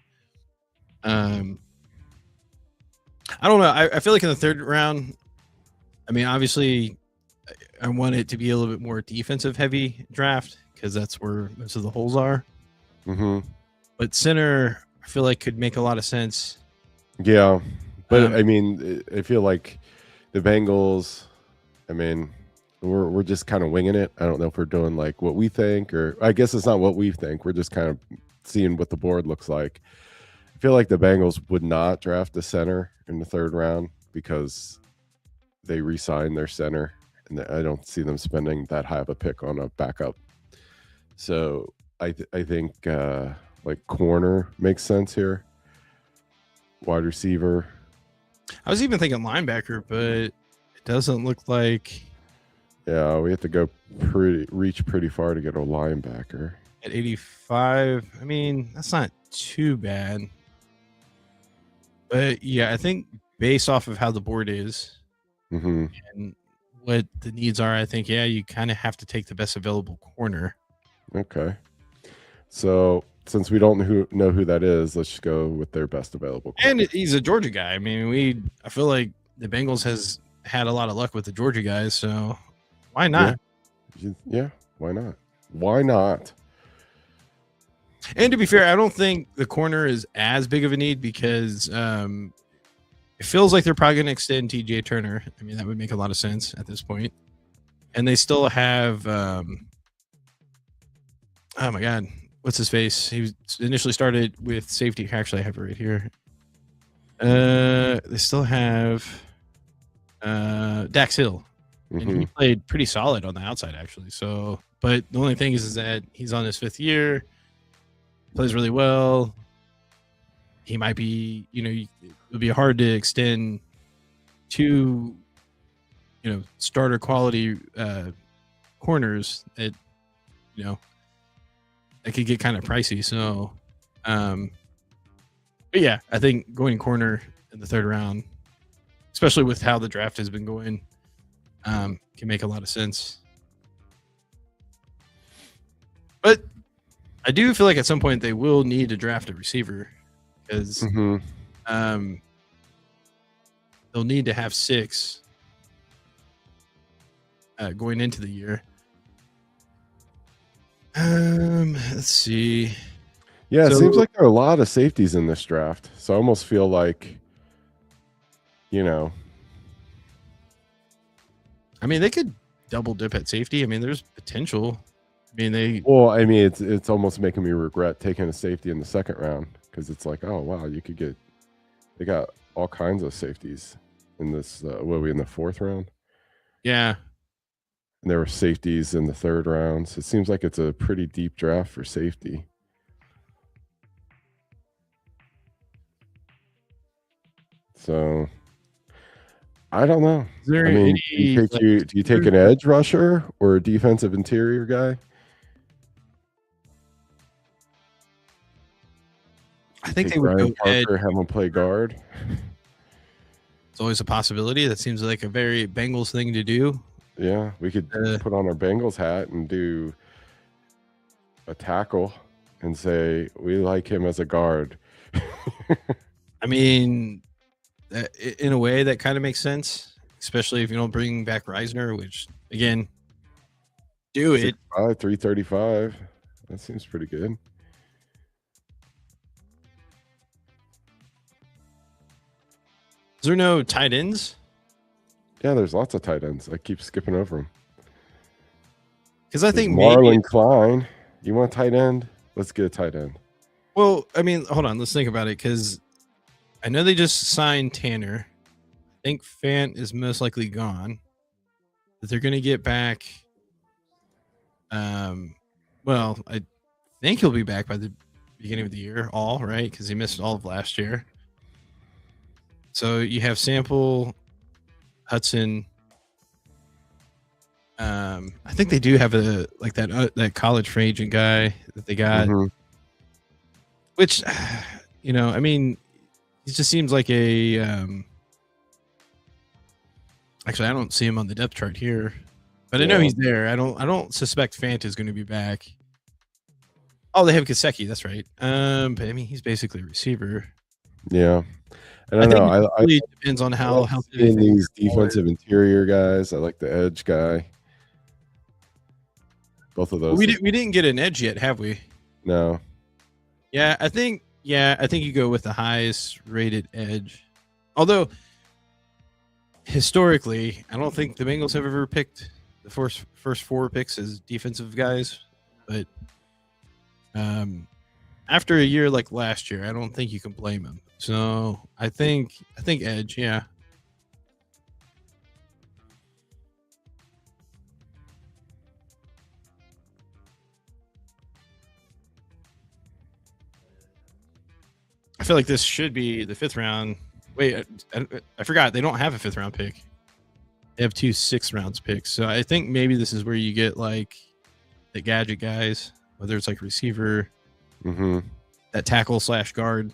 I don't know. I feel like in the third round, I mean, obviously, I want it to be a little bit more defensive heavy draft because that's where most of the holes are. Mm-hmm. But center, I feel like could make a lot of sense. Yeah, but I mean, I feel like the Bengals. I mean, we're just kind of winging it. I don't know if we're doing like what we think, or I guess it's not what we think. We're just kind of seeing what the board looks like. I feel like the Bengals would not draft a center in the third round because they re-signed their center, and I don't see them spending that high of a pick on a backup. So I think like corner makes sense here. Wide receiver. I was even thinking linebacker, but It doesn't look like Yeah, we have to reach pretty far to get a linebacker. at 85. I mean, that's not too bad. But yeah, I think based off of how the board is Mm-hmm. and what the needs are, I think, yeah, you kind of have to take the best available corner. Okay. So since we don't know who that is, let's just go with their best available corner. And he's a Georgia guy. I mean, I feel like the Bengals has had a lot of luck with the Georgia guys, so why not? Yeah, why not? Why not? And to be fair, I don't think the corner is as big of a need because it feels like they're probably going to extend TJ Turner. I mean, that would make a lot of sense at this point. And they still have, oh my God, what's his face? He initially started with safety. Actually, I have it right here. They still have Dax Hill. And he played pretty solid on the outside, actually. So, but the only thing is that he's on his 5th year, plays really well. He might be, it would be hard to extend 2, starter quality corners that, that could get kind of pricey. So, but yeah, I think going corner in the 3rd round, especially with how the draft has been going, can make a lot of sense. But I do feel like at some point they will need to draft a receiver because they'll need to have 6 going into the year. Let's see. Yeah, it seems like there are a lot of safeties in this draft. So I almost feel like, I mean, they could double dip at safety. I mean, there's potential. I mean, it's almost making me regret taking a safety in the 2nd round because it's like, oh wow, they got all kinds of safeties in this. What are we in the 4th round? Yeah, and there were safeties in the 3rd round. So it seems like it's a pretty deep draft for safety. So I don't know. I mean, do you take an edge rusher or a defensive interior guy? I think they would go Parker, have him play guard. It's always a possibility. That seems like a very Bengals thing to do. Yeah, we could put on our Bengals hat and do a tackle and say we like him as a guard. I mean, in a way that kind of makes sense, especially if you don't bring back Reisner, which again, do it. 335. That seems pretty good. Is there no tight ends? Yeah, there's lots of tight ends. I keep skipping over them. Because I think Marlon Klein. You want a tight end? Let's get a tight end. Well, I mean, hold on. Let's think about it because I know they just signed Tanner. I think Fant is most likely gone. But they're going to get back. Well, I think he'll be back by the beginning of the year, right? Because he missed all of last year. So you have Sample, Hudson. I think they do have that college free agent guy that they got, which, I mean, he just seems like a. Actually, I don't see him on the depth chart here, but I know he's there. I don't suspect Fant is going to be back. Oh, they have Kaseki. That's right. But I mean, he's basically a receiver. Yeah. I don't know. It really depends on how healthy these defensive interior guys. I like the edge guy. Both of those. We didn't get an edge yet, have we? No. Yeah, I think you go with the highest rated edge. Although historically, I don't think the Bengals have ever picked the first 4 picks as defensive guys, but after a year like last year, I don't think you can blame him. So I think edge, yeah. I feel like this should be the 5th round. Wait, I forgot they don't have a 5th round pick. They have 2 6th-rounds picks. So I think maybe this is where you get like the gadget guys, whether it's like receiver, that tackle / guard.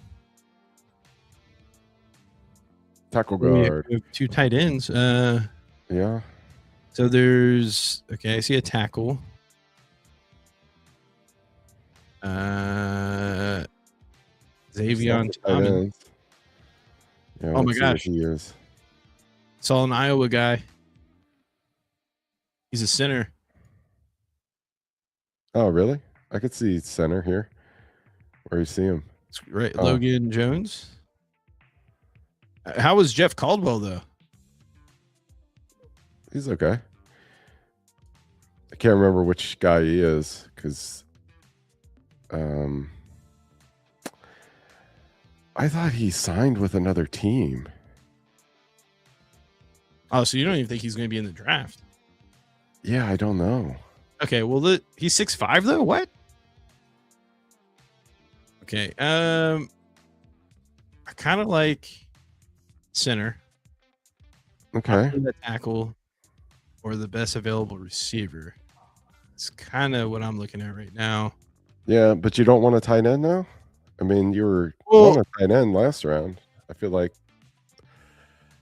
Tackle We guard. have 2 tight ends. Yeah. So there's I see a tackle. Xavier Thomas. Yeah, Oh my let's see what gosh. he is. Saw an Iowa guy. He's a center. Oh, really? I could see center here. Where you see him? Right, Oh. Logan Jones. How was Jeff Caldwell though? He's okay. I can't remember which guy he is because I thought he signed with another team. Oh, so you don't even think he's going to be in the draft? Yeah, I don't know. Okay, well, he's 6'5" though. What? Okay, I kind of like center. Okay. The tackle or the best available receiver. It's kind of what I'm looking at right now. Yeah, but you don't want a tight end now? I mean, you were on a tight end last round. I feel like.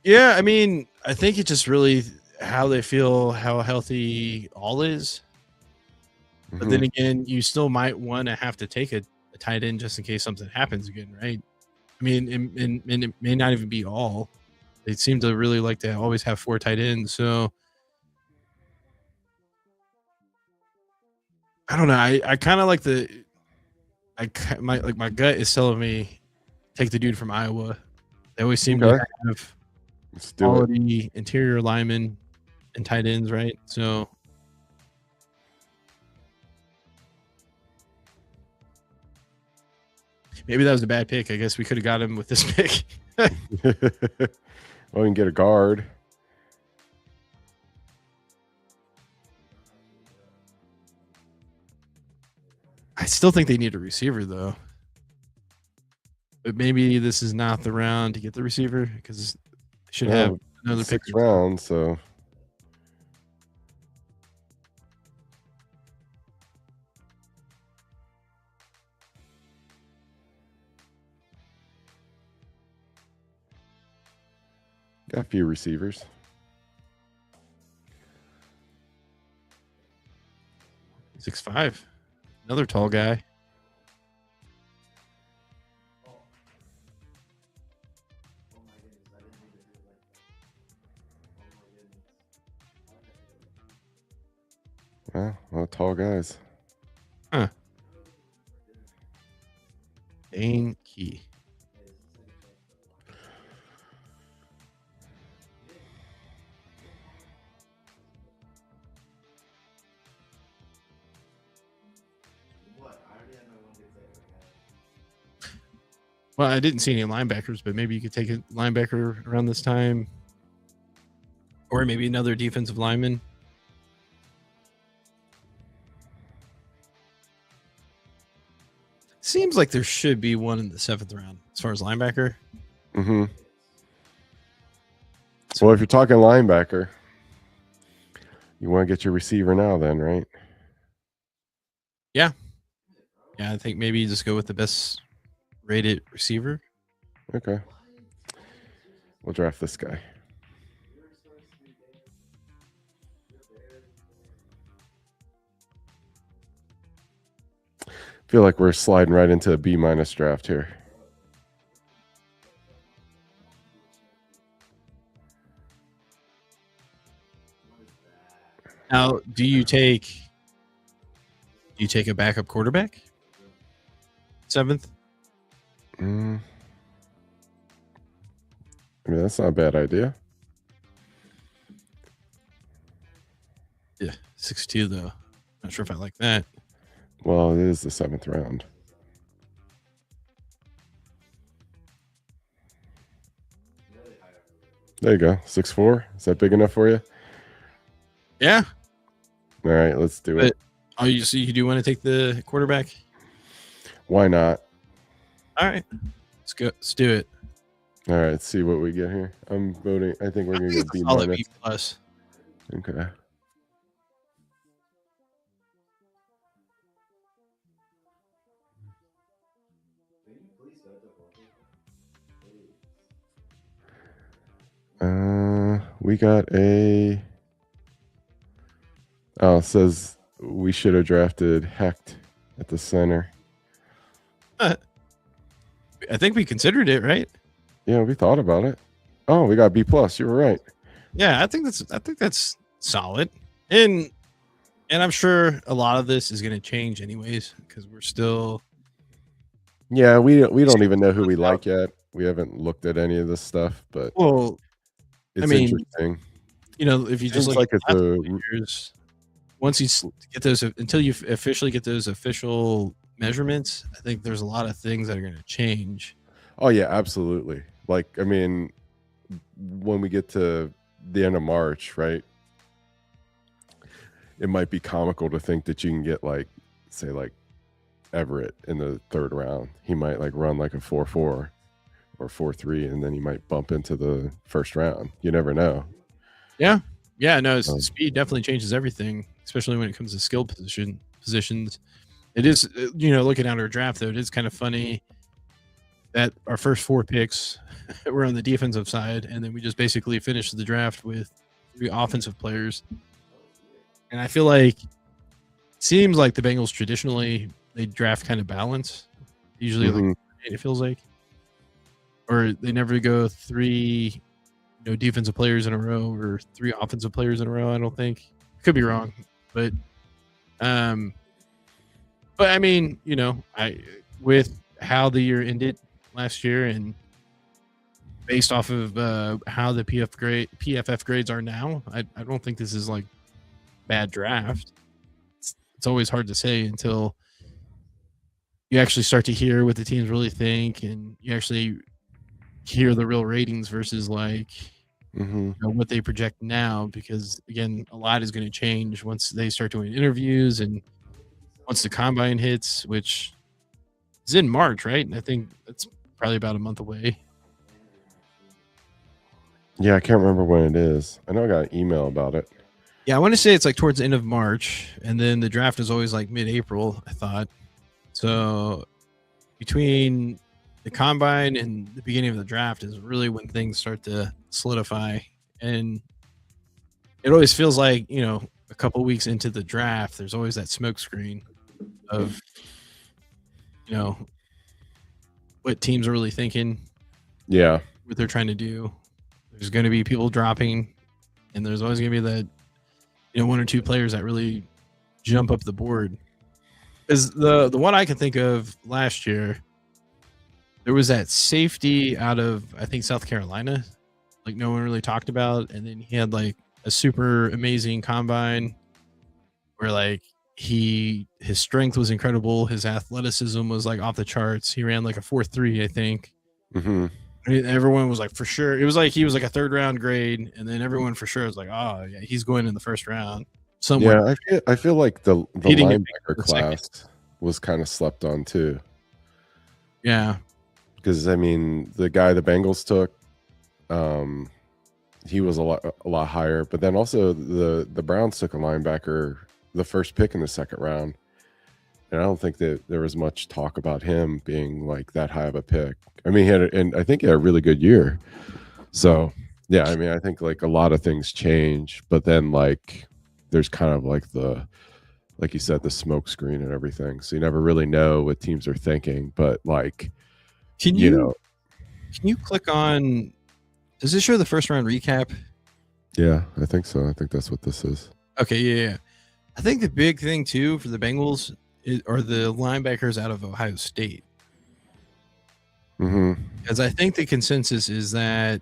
Yeah, I mean, I think it's just really how they feel, how healthy all is. But then again, you still might want to have to take a tight end just in case something happens again, right? I mean, and it may not even be all. They seem to really like to always have 4 tight ends. So I don't know. I kind of like my gut is telling me take the dude from Iowa. They always seem to have quality interior linemen and tight ends, right? So maybe that was a bad pick. I guess we could have got him with this pick. Well, we can get a guard. I still think they need a receiver, though. But maybe this is not the round to get the receiver because they should have another 6th round. So got a few receivers. – 6'5", another tall guy. Yeah, a lot of tall guys. Huh. Dane Key. Well, I didn't see any linebackers, but maybe you could take a linebacker around this time. Or maybe another defensive lineman. Seems like there should be one in the 7th round as far as linebacker. Well, if you're talking linebacker, you want to get your receiver now then, right? Yeah. Yeah, I think maybe you just go with the best rated receiver. Okay. We'll draft this guy. Feel like we're sliding right into a B- draft here. Now, do you take a backup quarterback? 7th? I mean, that's not a bad idea. Yeah, 6'2", though. Not sure if I like that. Well, it is the 7th round. There you go. 6'4". Is that big enough for you? Yeah. All right, let's do it. Oh, you do want to take the quarterback? Why not? All right. Let's go. Let's do it. All right, let's see what we get here. I'm voting. I think we're going to get B-. B plus. Okay. We got a. Oh, it says we should have drafted Hecht at the center. I think we considered it, right? Yeah, we thought about it. Oh, we got B plus. You were right. Yeah, I think that's solid. And I'm sure a lot of this is going to change anyways because we're still. Yeah, we don't even know who we like yet. We haven't looked at any of this stuff, but Well, it's I mean, interesting. if you just Seems look like at it's a years, once you get those, until you officially get those official measurements, I think there's a lot of things that are going to change. Oh yeah, absolutely. Like, I mean, when we get to the end of March, right? It might be comical to think that you can get like, say, like Everett in the third round. He might like run like a 4.4 or 4.3, and then he might bump into the first round. You never know. Yeah. No, speed definitely changes everything, especially when it comes to skill positions. It is, looking at our draft though, it is kind of funny that our first 4 picks were on the defensive side, and then we just basically finished the draft with 3 offensive players. And I feel like seems like the Bengals traditionally they draft kind of balance. Usually, like it feels like, or they never go 3, defensive players in a row or 3 offensive players in a row. I don't think. Could be wrong, but I mean, with how the year ended last year and based off of how the PFF grades are now, I don't think this is like bad draft. It's always hard to say until you actually start to hear what the teams really think and you actually hear the real ratings versus like what they project now, because again, a lot is going to change once they start doing interviews and once the combine hits, which is in March, right? And I think that's probably about a month away. Yeah, I can't remember when it is. I know I got an email about it. Yeah, I want to say it's like towards the end of March, and then the draft is always like mid-April, I thought. So between the combine and the beginning of the draft is really when things start to solidify. And it always feels like, a couple weeks into the draft, there's always that smoke screen of, what teams are really thinking. Yeah. What they're trying to do. There's going to be people dropping, and there's always going to be that, 1 or 2 players that really jump up the board. Is the one I can think of last year, there was that safety out of, I think, South Carolina, like no one really talked about. And then he had like a super amazing combine where like his strength was incredible. His athleticism was like off the charts. He ran like a 4.3, I think. Everyone was like, for sure. It was like he was like a 3rd round grade. And then everyone for sure was like, oh, yeah, he's going in the 1st round. Yeah, I feel like the linebacker class was kind of slept on too. Yeah. Because I mean, the guy the Bengals took, he was a lot higher. But then also the Browns took a linebacker, the first pick in the 2nd round, and I don't think that there was much talk about him being like that high of a pick. I mean, I think he had a really good year. So yeah, I mean, I think like a lot of things change, but then like there's kind of like like you said, the smoke screen and everything. So you never really know what teams are thinking. But like, can you click on? Does this show the 1st round recap? Yeah, I think so. I think that's what this is. Okay, yeah. I think the big thing too for the Bengals are the linebackers out of Ohio State. Because I think the consensus is that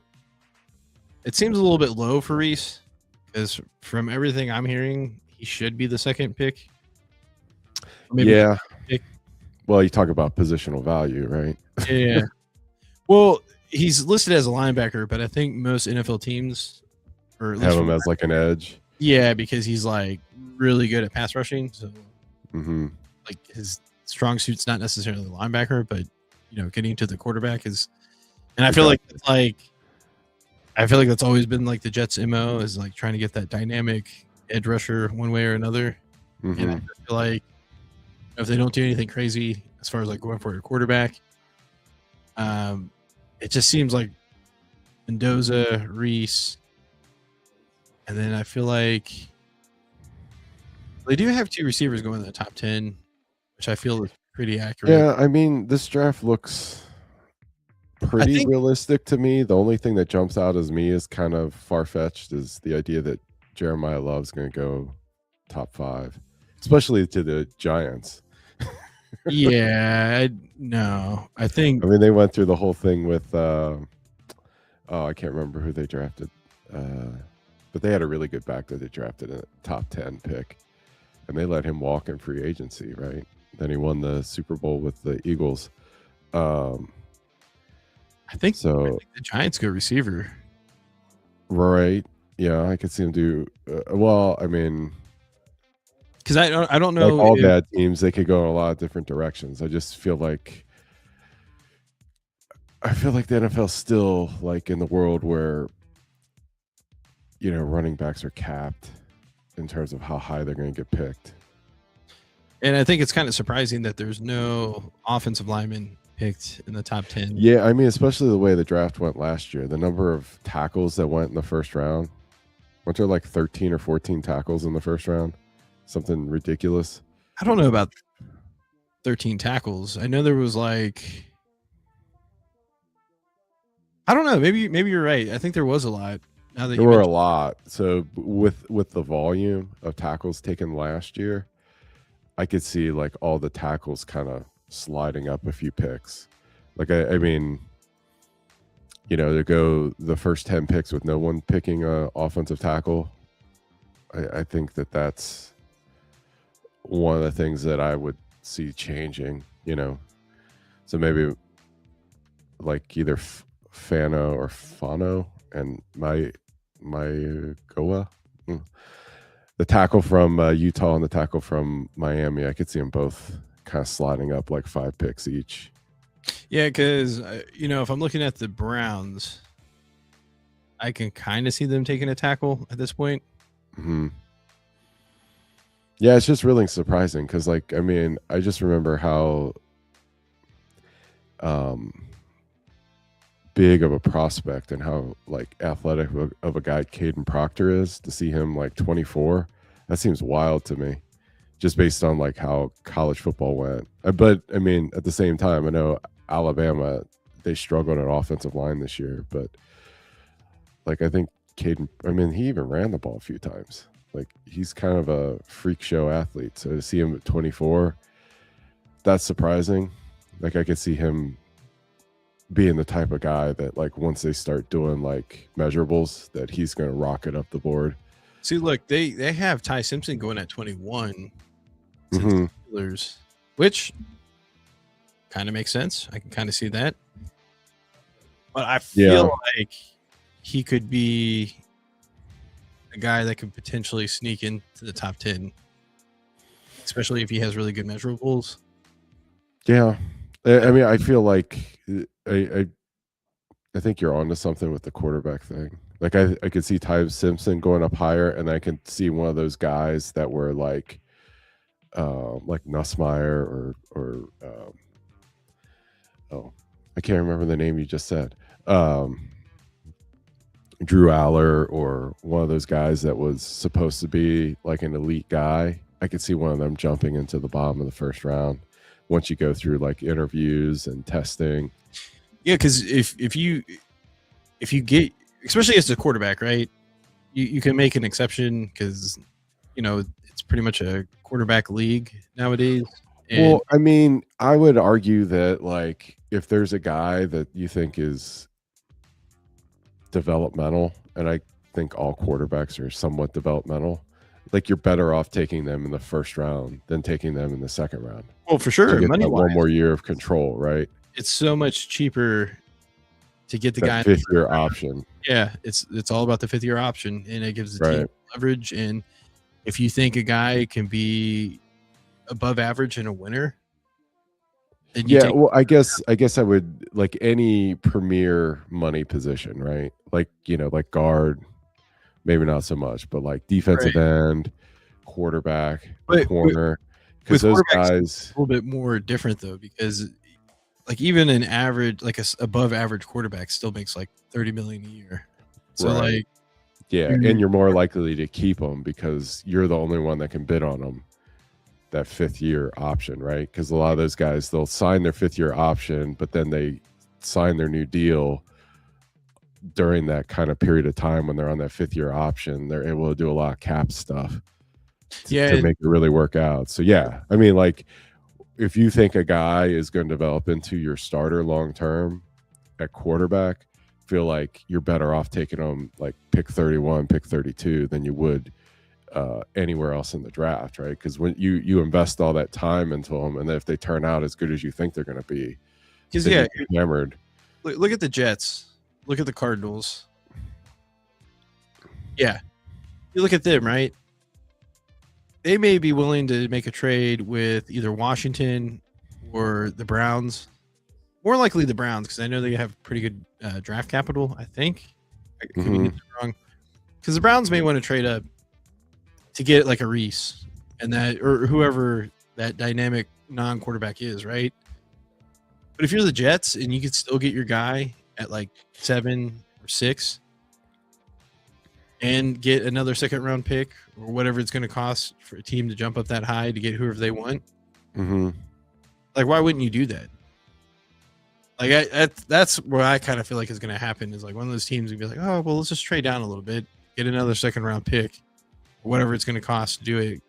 it seems a little bit low for Reese. Because from everything I'm hearing, he should be the 2nd pick. Yeah. Well, you talk about positional value, right? Yeah. Well, he's listed as a linebacker, but I think most NFL teams have him as like an edge. Yeah, because he's like really good at pass rushing. So, like his strong suit's not necessarily linebacker, but getting to the quarterback is. And I feel like it's like I feel like that's always been like the Jets' MO is like trying to get that dynamic edge rusher one way or another. And I Hmm. feel like if they don't do anything crazy as far as like going for a quarterback, it just seems like Mendoza, Reese, and then I feel like they do have two receivers going in the top 10, which I feel is pretty accurate. Yeah, I mean, this draft looks I pretty think, realistic to me. The only thing that jumps out as me is kind of far fetched is the idea that Jeremiah Love's going to go top 5, especially to the Giants. yeah, no, I think, I mean, they went through the whole thing with I can't remember who they drafted, but they had a really good back that they drafted a top 10 pick, and they let him walk in free agency, right? Then he won the Super Bowl with the Eagles. I think So the Giants go receiver. right, yeah, I could see him do well. I mean, Because I don't like know all if bad teams, they could go in a lot of different directions. I feel like the NFL still like in the world where running backs are capped in terms of how high they're going to get picked. and I think it's kind of surprising that there's no offensive lineman picked in the top 10. Yeah, I mean, especially the way the draft went last year, the number of tackles that went in the first round. Weren't there like 13 or 14 tackles in the first round? Something ridiculous. I don't know about 13 tackles. I know there was like, I don't know. Maybe you're right. I think there was a lot. Now that There you were a mentioned, lot. So with the volume of tackles taken last year, I could see like all the tackles kind of sliding up a few picks. Like I mean, to go the first 10 picks with no one picking a offensive tackle. I think that's one of the things that I would see changing. So maybe like either Fano or Fano and my Goa. The tackle from Utah and the tackle from Miami, I could see them both kind of sliding up like 5 picks each. yeah, because if I'm looking at the Browns, I can kind of see them taking a tackle at this point. Mm-hmm. Yeah, it's just really surprising because, like, I mean, I just remember how big of a prospect and how like athletic of a guy Caden Proctor is. To see him like 24, that seems wild to me, just based on like how college football went. But I mean, at the same time, I know Alabama, they struggled at offensive line this year, but like I think Caden, I mean, he even ran the ball a few times. Like he's kind of a freak show athlete. So to see him at 24, that's surprising. Like I could see him being the type of guy that like once they start doing like measurables that he's going to rocket up the board. See, look, they have Ty Simpson going at 21 to Mhm. the Steelers, which kind of makes sense. I can kind of see that. But I feel like he could be a guy that could potentially sneak into the top 10, especially if he has really good measurables. Yeah. I mean, I feel like I think you're onto something with the quarterback thing. Like I could see Ty Simpson going up higher, and I could see one of those guys that were like Nussmeier or I can't remember the name you just said. Drew Aller or one of those guys that was supposed to be like an elite guy. I could see one of them jumping into the bottom of the first round once you go through like interviews and testing. Yeah, because if you get, especially as a quarterback, right, you can make an exception because it's pretty much a quarterback league nowadays. And Well, I mean, I would argue that like if there's a guy that you think is developmental, and I think all quarterbacks are somewhat developmental, like you're better off taking them in the first round than taking them in the second round. well, for To sure, get money that one wise, more year of control, right? it's so much cheaper to get the That guy in the fifth first year round. option, Yeah, it's all about the 5th-year option, and it gives the team right? leverage. And if you think a guy can be above average and a winner, And you take well, I guess I would like any premier I would like any premier money position, right? Like, like guard, maybe not so much, but like defensive right. end, quarterback, But corner, because with those quarterbacks, guys, a little bit more different though, because like even an average, like above average quarterback, still makes like 30 million a year. So right? like, Yeah, and you, you're more likely to keep them because you're the only one that can bid on them. That 5th-year option, right? Because a lot of those guys, they'll sign their 5th-year option, but then they sign their new deal during that kind of period of time when they're on that 5th-year option. They're able to do a lot of cap stuff yeah, to make it really work out. So yeah, I mean, like if you think a guy is going to develop into your starter long term at quarterback, feel like you're better off taking them like pick 31, pick 32 than you would anywhere else in the draft, right? Because when you invest all that time into them, and then if they turn out as good as you think they're going to be, because then yeah, you get hammered. look at the Jets, look at the Cardinals. Yeah, you look at them, right? They may be willing to make a trade with either Washington or the Browns. More likely the Browns, because I know they have pretty good draft capital. I think I could be getting it wrong, because the Browns may want to trade up to get like a Reese and that, or whoever that dynamic non-quarterback is, right? But if you're the Jets and you could still get your guy at like 7 or 6 and get another second round pick or whatever it's going to cost for a team to jump up that high to get whoever they want, like why wouldn't you do that? Like that's where I kind of feel like is going to happen, is like one of those teams would be like, oh well, let's just trade down a little bit, get another second round pick, whatever it's going to cost to do it.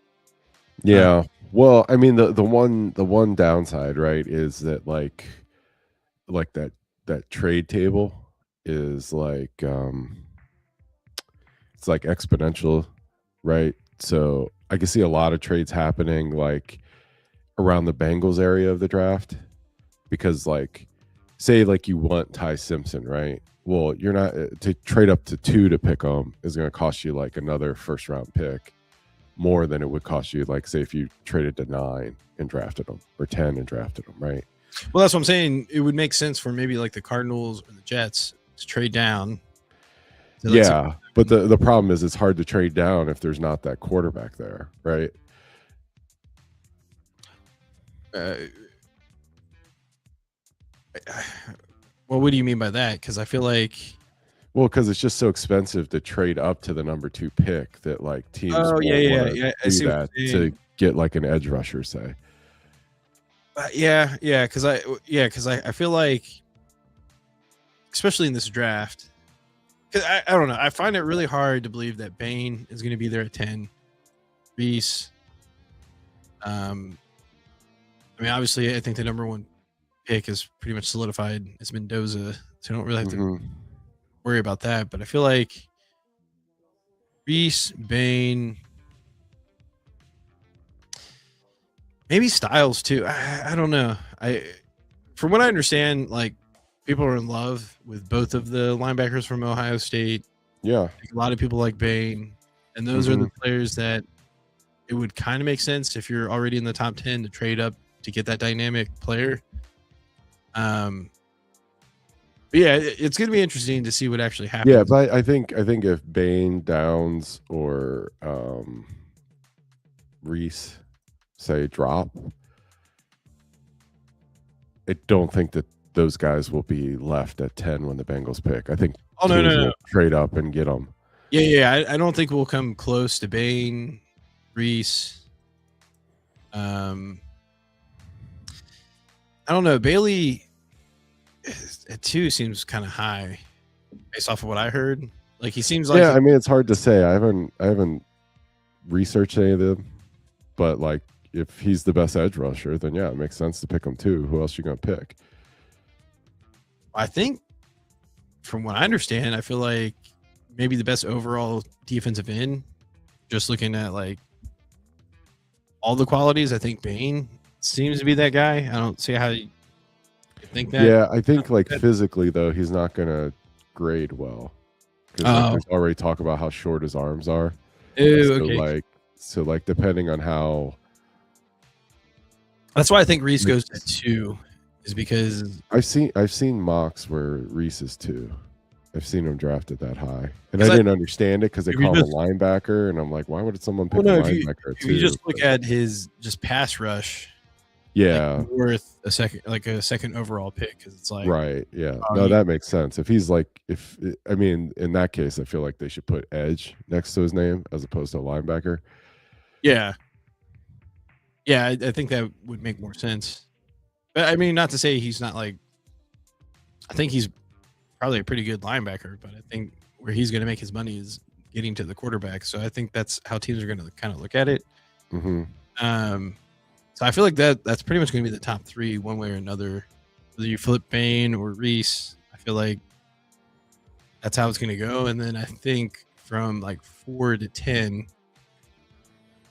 Yeah. Well, I mean, the one downside, right, is that like that trade table is like it's like exponential, right? So I can see a lot of trades happening like around the Bengals area of the draft, because like say like you want Ty Simpson, right? Well, you're not to trade up to 2 to pick him is going to cost you like another first round pick more than it would cost you, like say if you traded to 9 and drafted him, or 10 and drafted him, right? Well, that's what I'm saying. It would make sense for maybe like the Cardinals or the Jets to trade down. Yeah, but the problem is it's hard to trade down if there's not that quarterback there, right? Well, what do you mean by that? Because I feel like, well, because it's just so expensive to trade up to the number 2 pick that like teams oh won't yeah, wanna I do see what that you're to saying. get like an edge rusher, say. Yeah, because I feel like, especially in this draft, because I don't know, I find it really hard to believe that Bain is going to be there at 10. Reese, I mean, obviously, I think the number 1 pick is pretty much solidified. It's Mendoza, so I don't really have to worry about that. But I feel like Reese, Bain, maybe Styles too. I don't know. From what I understand, like people are in love with both of the linebackers from Ohio State. Yeah. A lot of people like Bain, and those are the players that it would kind of make sense if you're already in the top 10 to trade up to get that dynamic player. But yeah, it's going to be interesting to see what actually happens. Yeah, but I think if Bain, Downs, or Reese say drop, I don't think that those guys will be left at 10 when the Bengals pick. I think teams will trade up and get them. Yeah. I don't think we'll come close to Bain, Reese. I don't know. Bailey at 2 seems kind of high based off of what I heard. Like he seems like, yeah, I mean, it's hard to say. I haven't researched any of them, but like if he's the best edge rusher, then yeah, it makes sense to pick him too. Who else are you gonna pick? I think from what I understand, I feel like maybe the best overall defensive end, just looking at like all the qualities, I think Bain seems to be that guy. I don't see how you think that. Yeah, I think like physically though, he's not gonna grade well, because like, there's already talk about how short his arms are. So like depending on how. That's why I think Reese goes to 2, is because I've seen mocks where Reese is 2. I've seen him drafted that high, and I 'cause didn't understand it because they if you call him a just linebacker, and I'm like, why would someone well, pick a no, linebacker at if you 2? just look at his just pass rush, like, Yeah, worth a second overall pick because it's like, right. Yeah, oh, no, that makes sense. If he's like, if I mean, in that case, I feel like they should put edge next to his name as opposed to a linebacker. yeah. Yeah, I think that would make more sense. But I mean, not to say he's not like I think he's probably a pretty good linebacker, but I think where he's going to make his money is getting to the quarterback. So I think that's how teams are going to kind of look at it. Hmm. Um, so I feel like that's pretty much going to be the top 3 one way or another. Whether you flip Bain or Reese, I feel like that's how it's going to go. And then I think from like 4 to 10,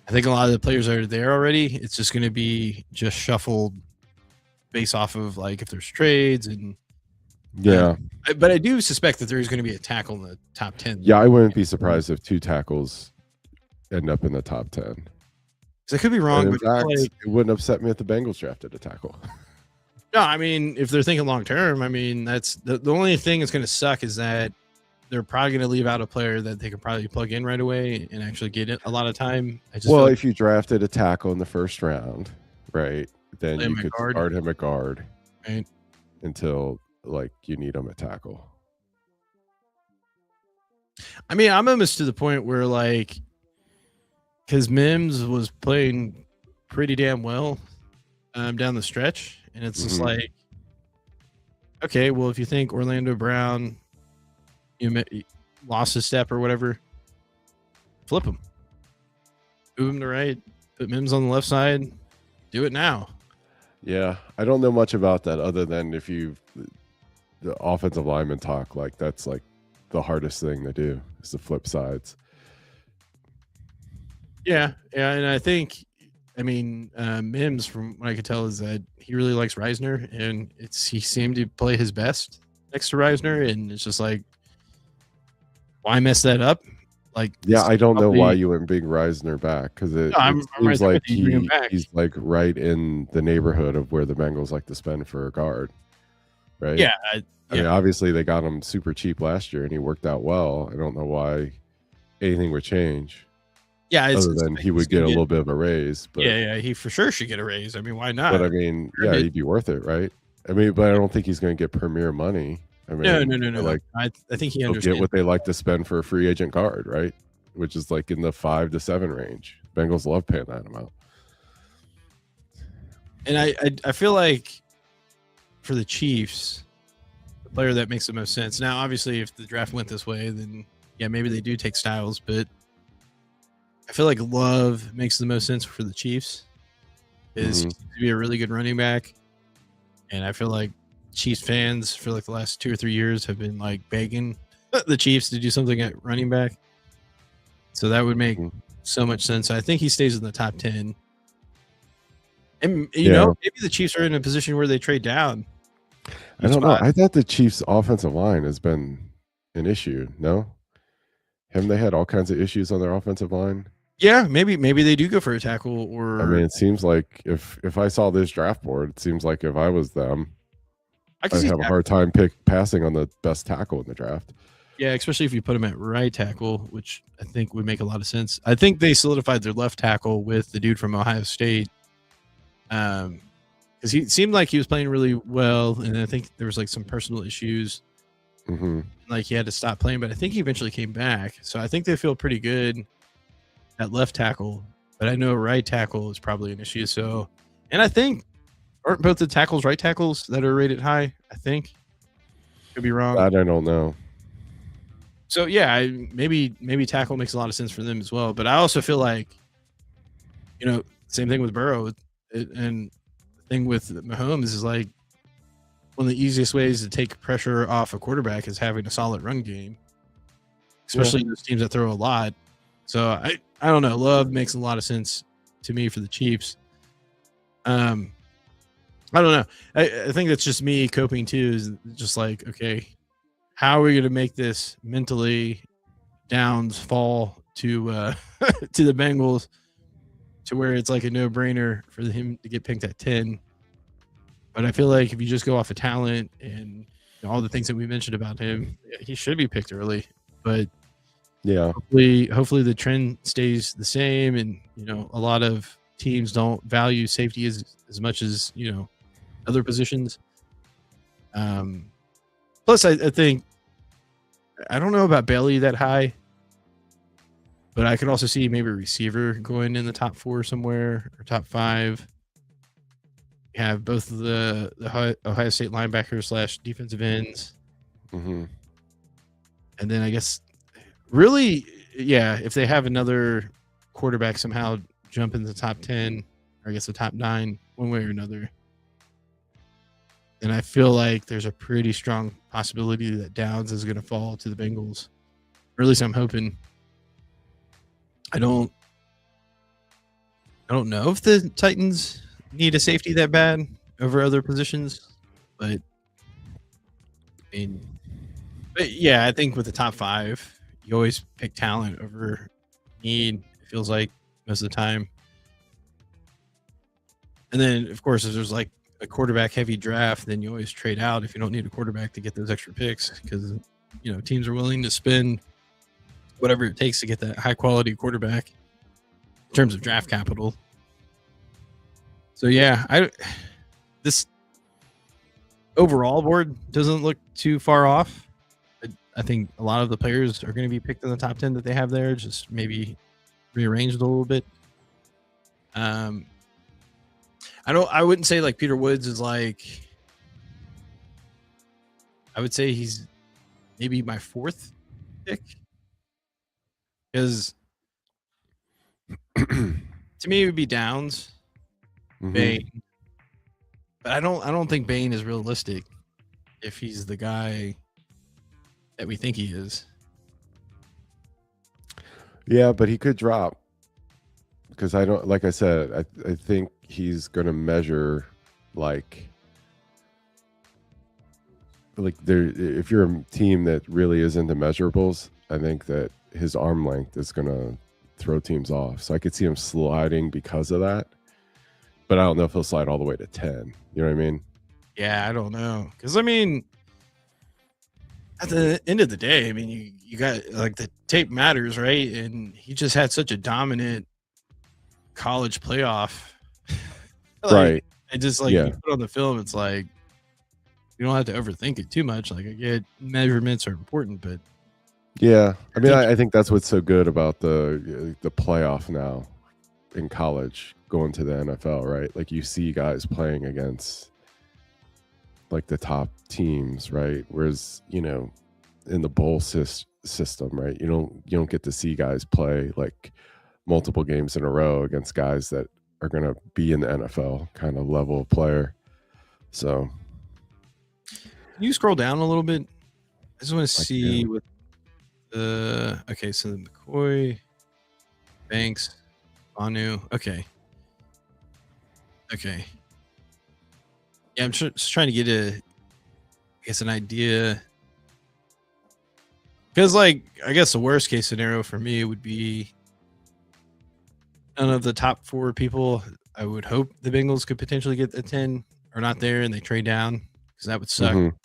I think a lot of the players are there already. It's just going to be just shuffled based off of like if there's trades and Yeah, but I do suspect that there's going to be a tackle in the top 10. yeah, I wouldn't be surprised if 2 tackles end up in the top 10. Because I could be wrong, And in but I feel fact, like, it wouldn't upset me if the Bengals drafted a tackle. no, I mean, if they're thinking long term, I mean, that's the only thing that's going to suck is that they're probably going to leave out a player that they could probably plug in right away and actually get it a lot of time. I just Well, feel like if you drafted a tackle in the first round, right, then play you him at could guard, start him at guard right? until like you need him at tackle. I mean, I'm almost to the point where like, because Mims was playing pretty damn well down the stretch, and it's just Mhm. like, okay, well, if you think Orlando Brown lost his step or whatever, flip him, move him to right, put Mims on the left side, do it now. Yeah, I don't know much about that other than if you the offensive lineman talk, like that's like the hardest thing to do is to flip sides. Yeah, yeah, and I think, I mean, Mims, from what I could tell, is that he really likes Reisner, and he seemed to play his best next to Reisner, and it's just like, why mess that up? Like, Yeah, this I is don't know why probably, you wouldn't bring Reisner back because it, no, it I'm right seems there with like you. Bring him back. he's like right in the neighborhood of where the Bengals like to spend for a guard, right? Yeah, I mean, yeah, obviously they got him super cheap last year and he worked out well. I don't know why anything would change yeah. other than he He's would get gonna a get, little bit of a raise. yeah, yeah. He for sure should get a raise. I mean, why But not? I mean, yeah, Pyramid. he'd be worth it, right? I mean, but I don't think he's going to get premier money. I No, mean, no, no, no. like I think he he'll get understands. what they like to spend for a free agent guard, right? Which is like in the 5 to 7 range. Bengals love paying that amount. And I feel like for the Chiefs, the player that makes the most sense. Now, obviously, if the draft went this way, then yeah, maybe they do take Styles, but I feel like Love makes the most sense for the Chiefs. Is he seems to be a really good running back, and I feel like Chiefs fans for like the last 2 or 3 years have been like begging the Chiefs to do something at running back. So that would make so much sense. I think he stays in the top 10. And you know, maybe the Chiefs are in a position where they trade down. I don't know. I thought the Chiefs' offensive line has been an issue. No, haven't they had all kinds of issues on their offensive line? Yeah, maybe they do go for a tackle, or I mean, it seems like if I saw this draft board, it seems like if I was them, I can I'd see have a tackle. hard time passing on the best tackle in the draft. Yeah, especially if you put him at right tackle, which I think would make a lot of sense. I think they solidified their left tackle with the dude from Ohio State. Because he seemed like he was playing really well, and I think there was like some personal issues, like he had to stop playing. But I think he eventually came back, so I think they feel pretty good at left tackle. But I know right tackle is probably an issue. So, and I think aren't both the tackles right tackles that are rated high? I think could be wrong. That I don't know. So yeah, maybe tackle makes a lot of sense for them as well. But I also feel like, you know, same thing with Burrow, and the thing with Mahomes is like one of the easiest ways to take pressure off a quarterback is having a solid run game, especially those teams that throw a lot. So I don't know. Love makes a lot of sense to me for the Chiefs. I don't know. I think that's just me coping too. Is just like, okay, how are we going to make this mentally Downs fall to to the Bengals to where it's like a no brainer for him to get picked at 10? But I feel like if you just go off of talent and all the things that we mentioned about him, he should be picked early. But Yeah. hopefully the trend stays the same, and a lot of teams don't value safety as much as other positions. Plus, I think I don't know about Bailey that high, but I could also see maybe a receiver going in the top 4 somewhere or top 5. You have both of the Ohio State linebackers slash defensive ends, Mm-hmm. and then I guess really, yeah, if they have another quarterback somehow jump in the top 10, or I guess the top 9, one way or another, then I feel like there's a pretty strong possibility that Downs is going to fall to the Bengals. Or at least I'm hoping. I don't know if the Titans need a safety that bad over other positions, but yeah, I think with the top 5, you always pick talent over need. It feels like most of the time. And then, of course, if there's like a quarterback heavy draft, then you always trade out if you don't need a quarterback to get those extra picks, because teams are willing to spend whatever it takes to get that high quality quarterback in terms of draft capital. So yeah, this overall board doesn't look too far off. I think a lot of the players are going to be picked in the top 10 that they have there, just maybe rearranged a little bit. I wouldn't say like Peter Woods is like, I would say he's maybe my 4th pick, because to me it would be Downs, Bain, but I don't think Bain is realistic if he's the guy that we think he is. Yeah, but he could drop, because I don't, like I said, I think he's going to measure like there. If you're a team that really is into measurables, I think that his arm length is going to throw teams off. So I could see him sliding because of that, but I don't know if he'll slide all the way to 10. You know what I mean? Yeah, I don't know, because I mean, at the end of the day, I mean, you got like the tape matters, right? And he just had such a dominant college playoff. Right. And just like you put on the film, it's like you don't have to overthink it too much. Like, I get measurements are important, but yeah, I mean, I think that's what's so good about the playoff now in college going to the NFL, right? Like, you see guys playing against like the top teams, right? Whereas in the bowl system, right, you don't get to see guys play like multiple games in a row against guys that are going to be in the NFL kind of level of player. So can you scroll down a little bit? I just want to see what okay, so McCoy, Banks, Anu. Okay. Yeah, I'm just trying to get an idea, because like I guess the worst case scenario for me would be none of the top 4 people. I would hope the Bengals could potentially get a 10 are not there and they trade down, because that would suck.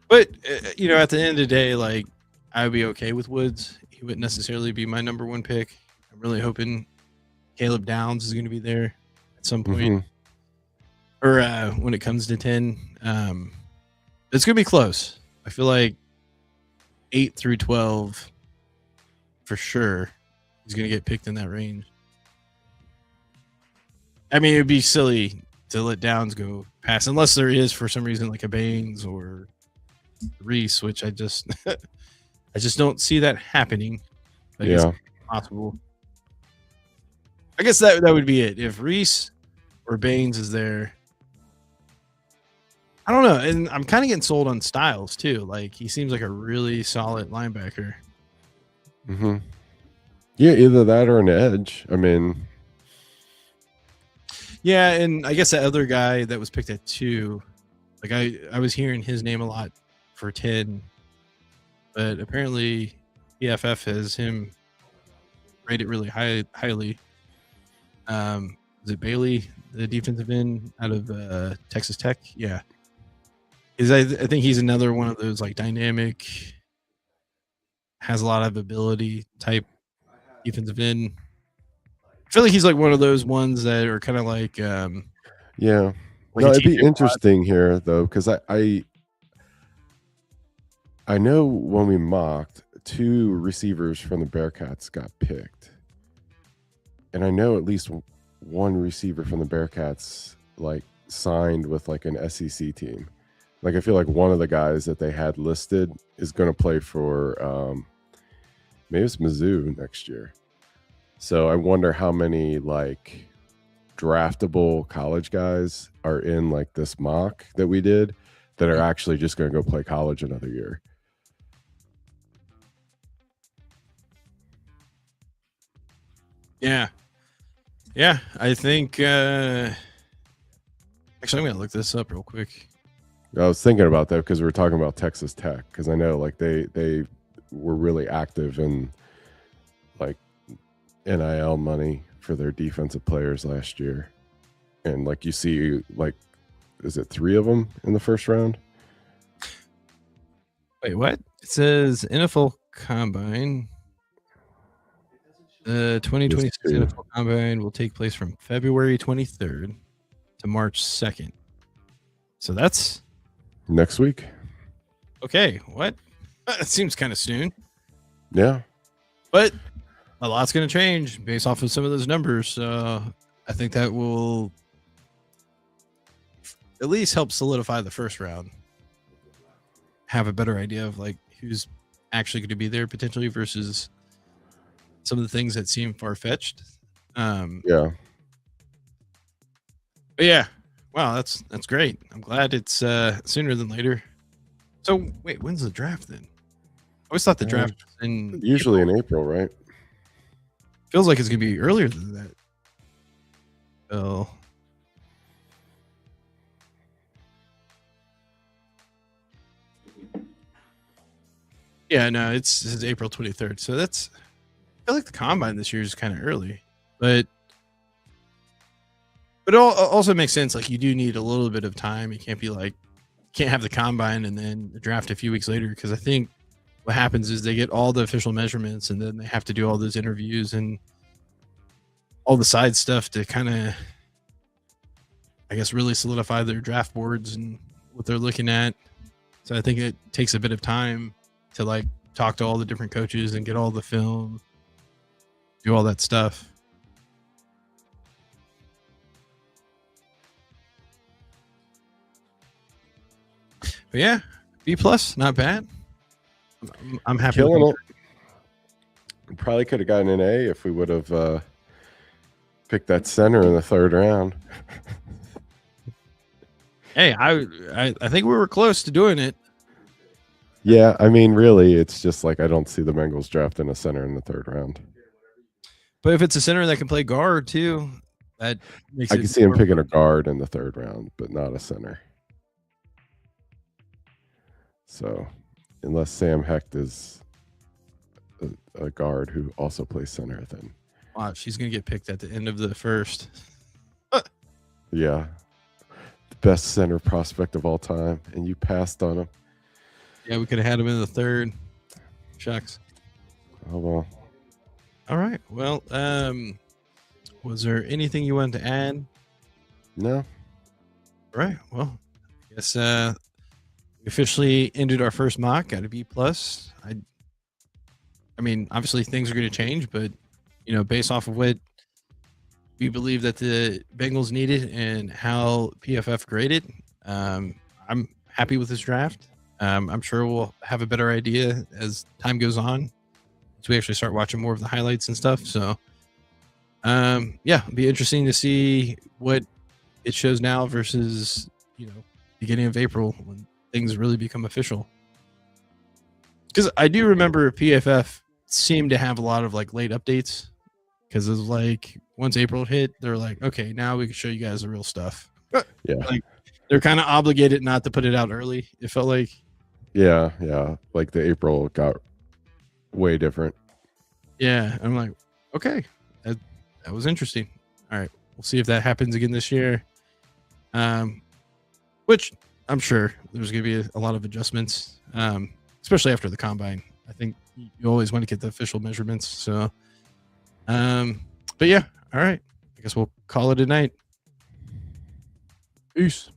But at the end of the day, like, I would be okay with Woods. He wouldn't necessarily be my number 1 pick. I'm really hoping Caleb Downs is going to be there at some point, or when it comes to 10. It's going to be close. I feel like 8 through 12 for sure he's going to get picked in that range. I mean, it'd be silly to let Downs go past, unless there is for some reason like a Baines or Reese, which I just don't see that happening. But it's possible. I guess that would be it. If Reese or Baines is there, I don't know. And I'm kind of getting sold on Styles too. Like, he seems like a really solid linebacker. Yeah, either that or an edge. I mean, yeah, and I guess that other guy that was picked at 2, like I was hearing his name a lot for 10, but apparently PFF has him rated really highly. is it Bailey, the defensive end out of Texas Tech? Yeah, I think he's another one of those like dynamic, has a lot of ability type defensive end. I feel like he's like one of those ones that are kind of like Yeah. like No, a it'd be TJ Watt. interesting here though, because I know when we mocked, 2 receivers from the Bearcats got picked, and I know at least one receiver from the Bearcats like signed with like an SEC team. Like I feel like one of the guys that they had listed is going to play for maybe it's Mizzou next year. So I wonder how many like draftable college guys are in like this mock that we did that are actually just going to go play college another year. Yeah. Yeah, I think actually I'm gonna look this up real quick. I was thinking about that because we were talking about Texas Tech, because I know like they were really active in like NIL money for their defensive players last year, and like you see like, is it 3 of them in the first round? Wait, what? It says NFL Combine. The 2026 NFL Combine will take place from February 23rd to March 2nd. So that's Next week. okay. What? That seems kind of soon. Yeah. But a lot's going to change based off of some of those numbers. So I think that will at least help solidify the first round. Have a better idea of like who's actually going to be there potentially versus some of the things that seem far-fetched. Yeah. But yeah, wow, that's great. I'm glad it's sooner than later. So wait, when's the draft then? I always thought the draft was in usually April. in April, right? Feels like it's gonna be earlier than that. Oh. Yeah, no, it's April 23rd. So that's, I feel like the combine this year is kind of early, but it also makes sense. Like you do need a little bit of time. You can't be like, can't have the combine and then the draft a few weeks later. Because I think what happens is they get all the official measurements and then they have to do all those interviews and all the side stuff to kind of, I guess, really solidify their draft boards and what they're looking at. So I think it takes a bit of time to like talk to all the different coaches and get all the film, do all that stuff. But yeah, B plus, not bad. I'm happy. Killing it. We probably could have gotten an A if we would have picked that center in the 3rd round. Hey, I think we were close to doing it. Yeah, I mean, really, it's just like I don't see the Bengals drafting a center in the 3rd round. But if it's a center that can play guard too, that makes I can see him picking a guard in the 3rd round, but not a center. So, unless Sam Hecht is a guard who also plays center, then wow, she's gonna get picked at the end of the first. Yeah, the best center prospect of all time, and you passed on him. Yeah, we could have had him in the 3rd. Shucks. Oh well. All right. Well, was there anything you wanted to add? No. All right. Well, I guess we officially ended our first mock. Got a B plus. I mean, obviously things are going to change, but you know, based off of what we believe that the Bengals needed and how PFF graded, I'm happy with this draft. I'm sure we'll have a better idea as time goes on, as we actually start watching more of the highlights and stuff. So, yeah, it'll be interesting to see what it shows now versus, you know, beginning of April when things really become official. Because I do remember PFF seemed to have a lot of like late updates, because it was like once April hit, they're like, okay, now we can show you guys the real stuff. Yeah. Like they're kind of obligated not to put it out early. It felt like. Yeah. Like the April got way different. Yeah. I'm like, okay, that was interesting. All right. we'll see if that happens again this year. Which I'm sure there's going to be a lot of adjustments, especially after the combine. I think you always want to get the official measurements. So, but yeah, all right. I guess we'll call it a night. Peace.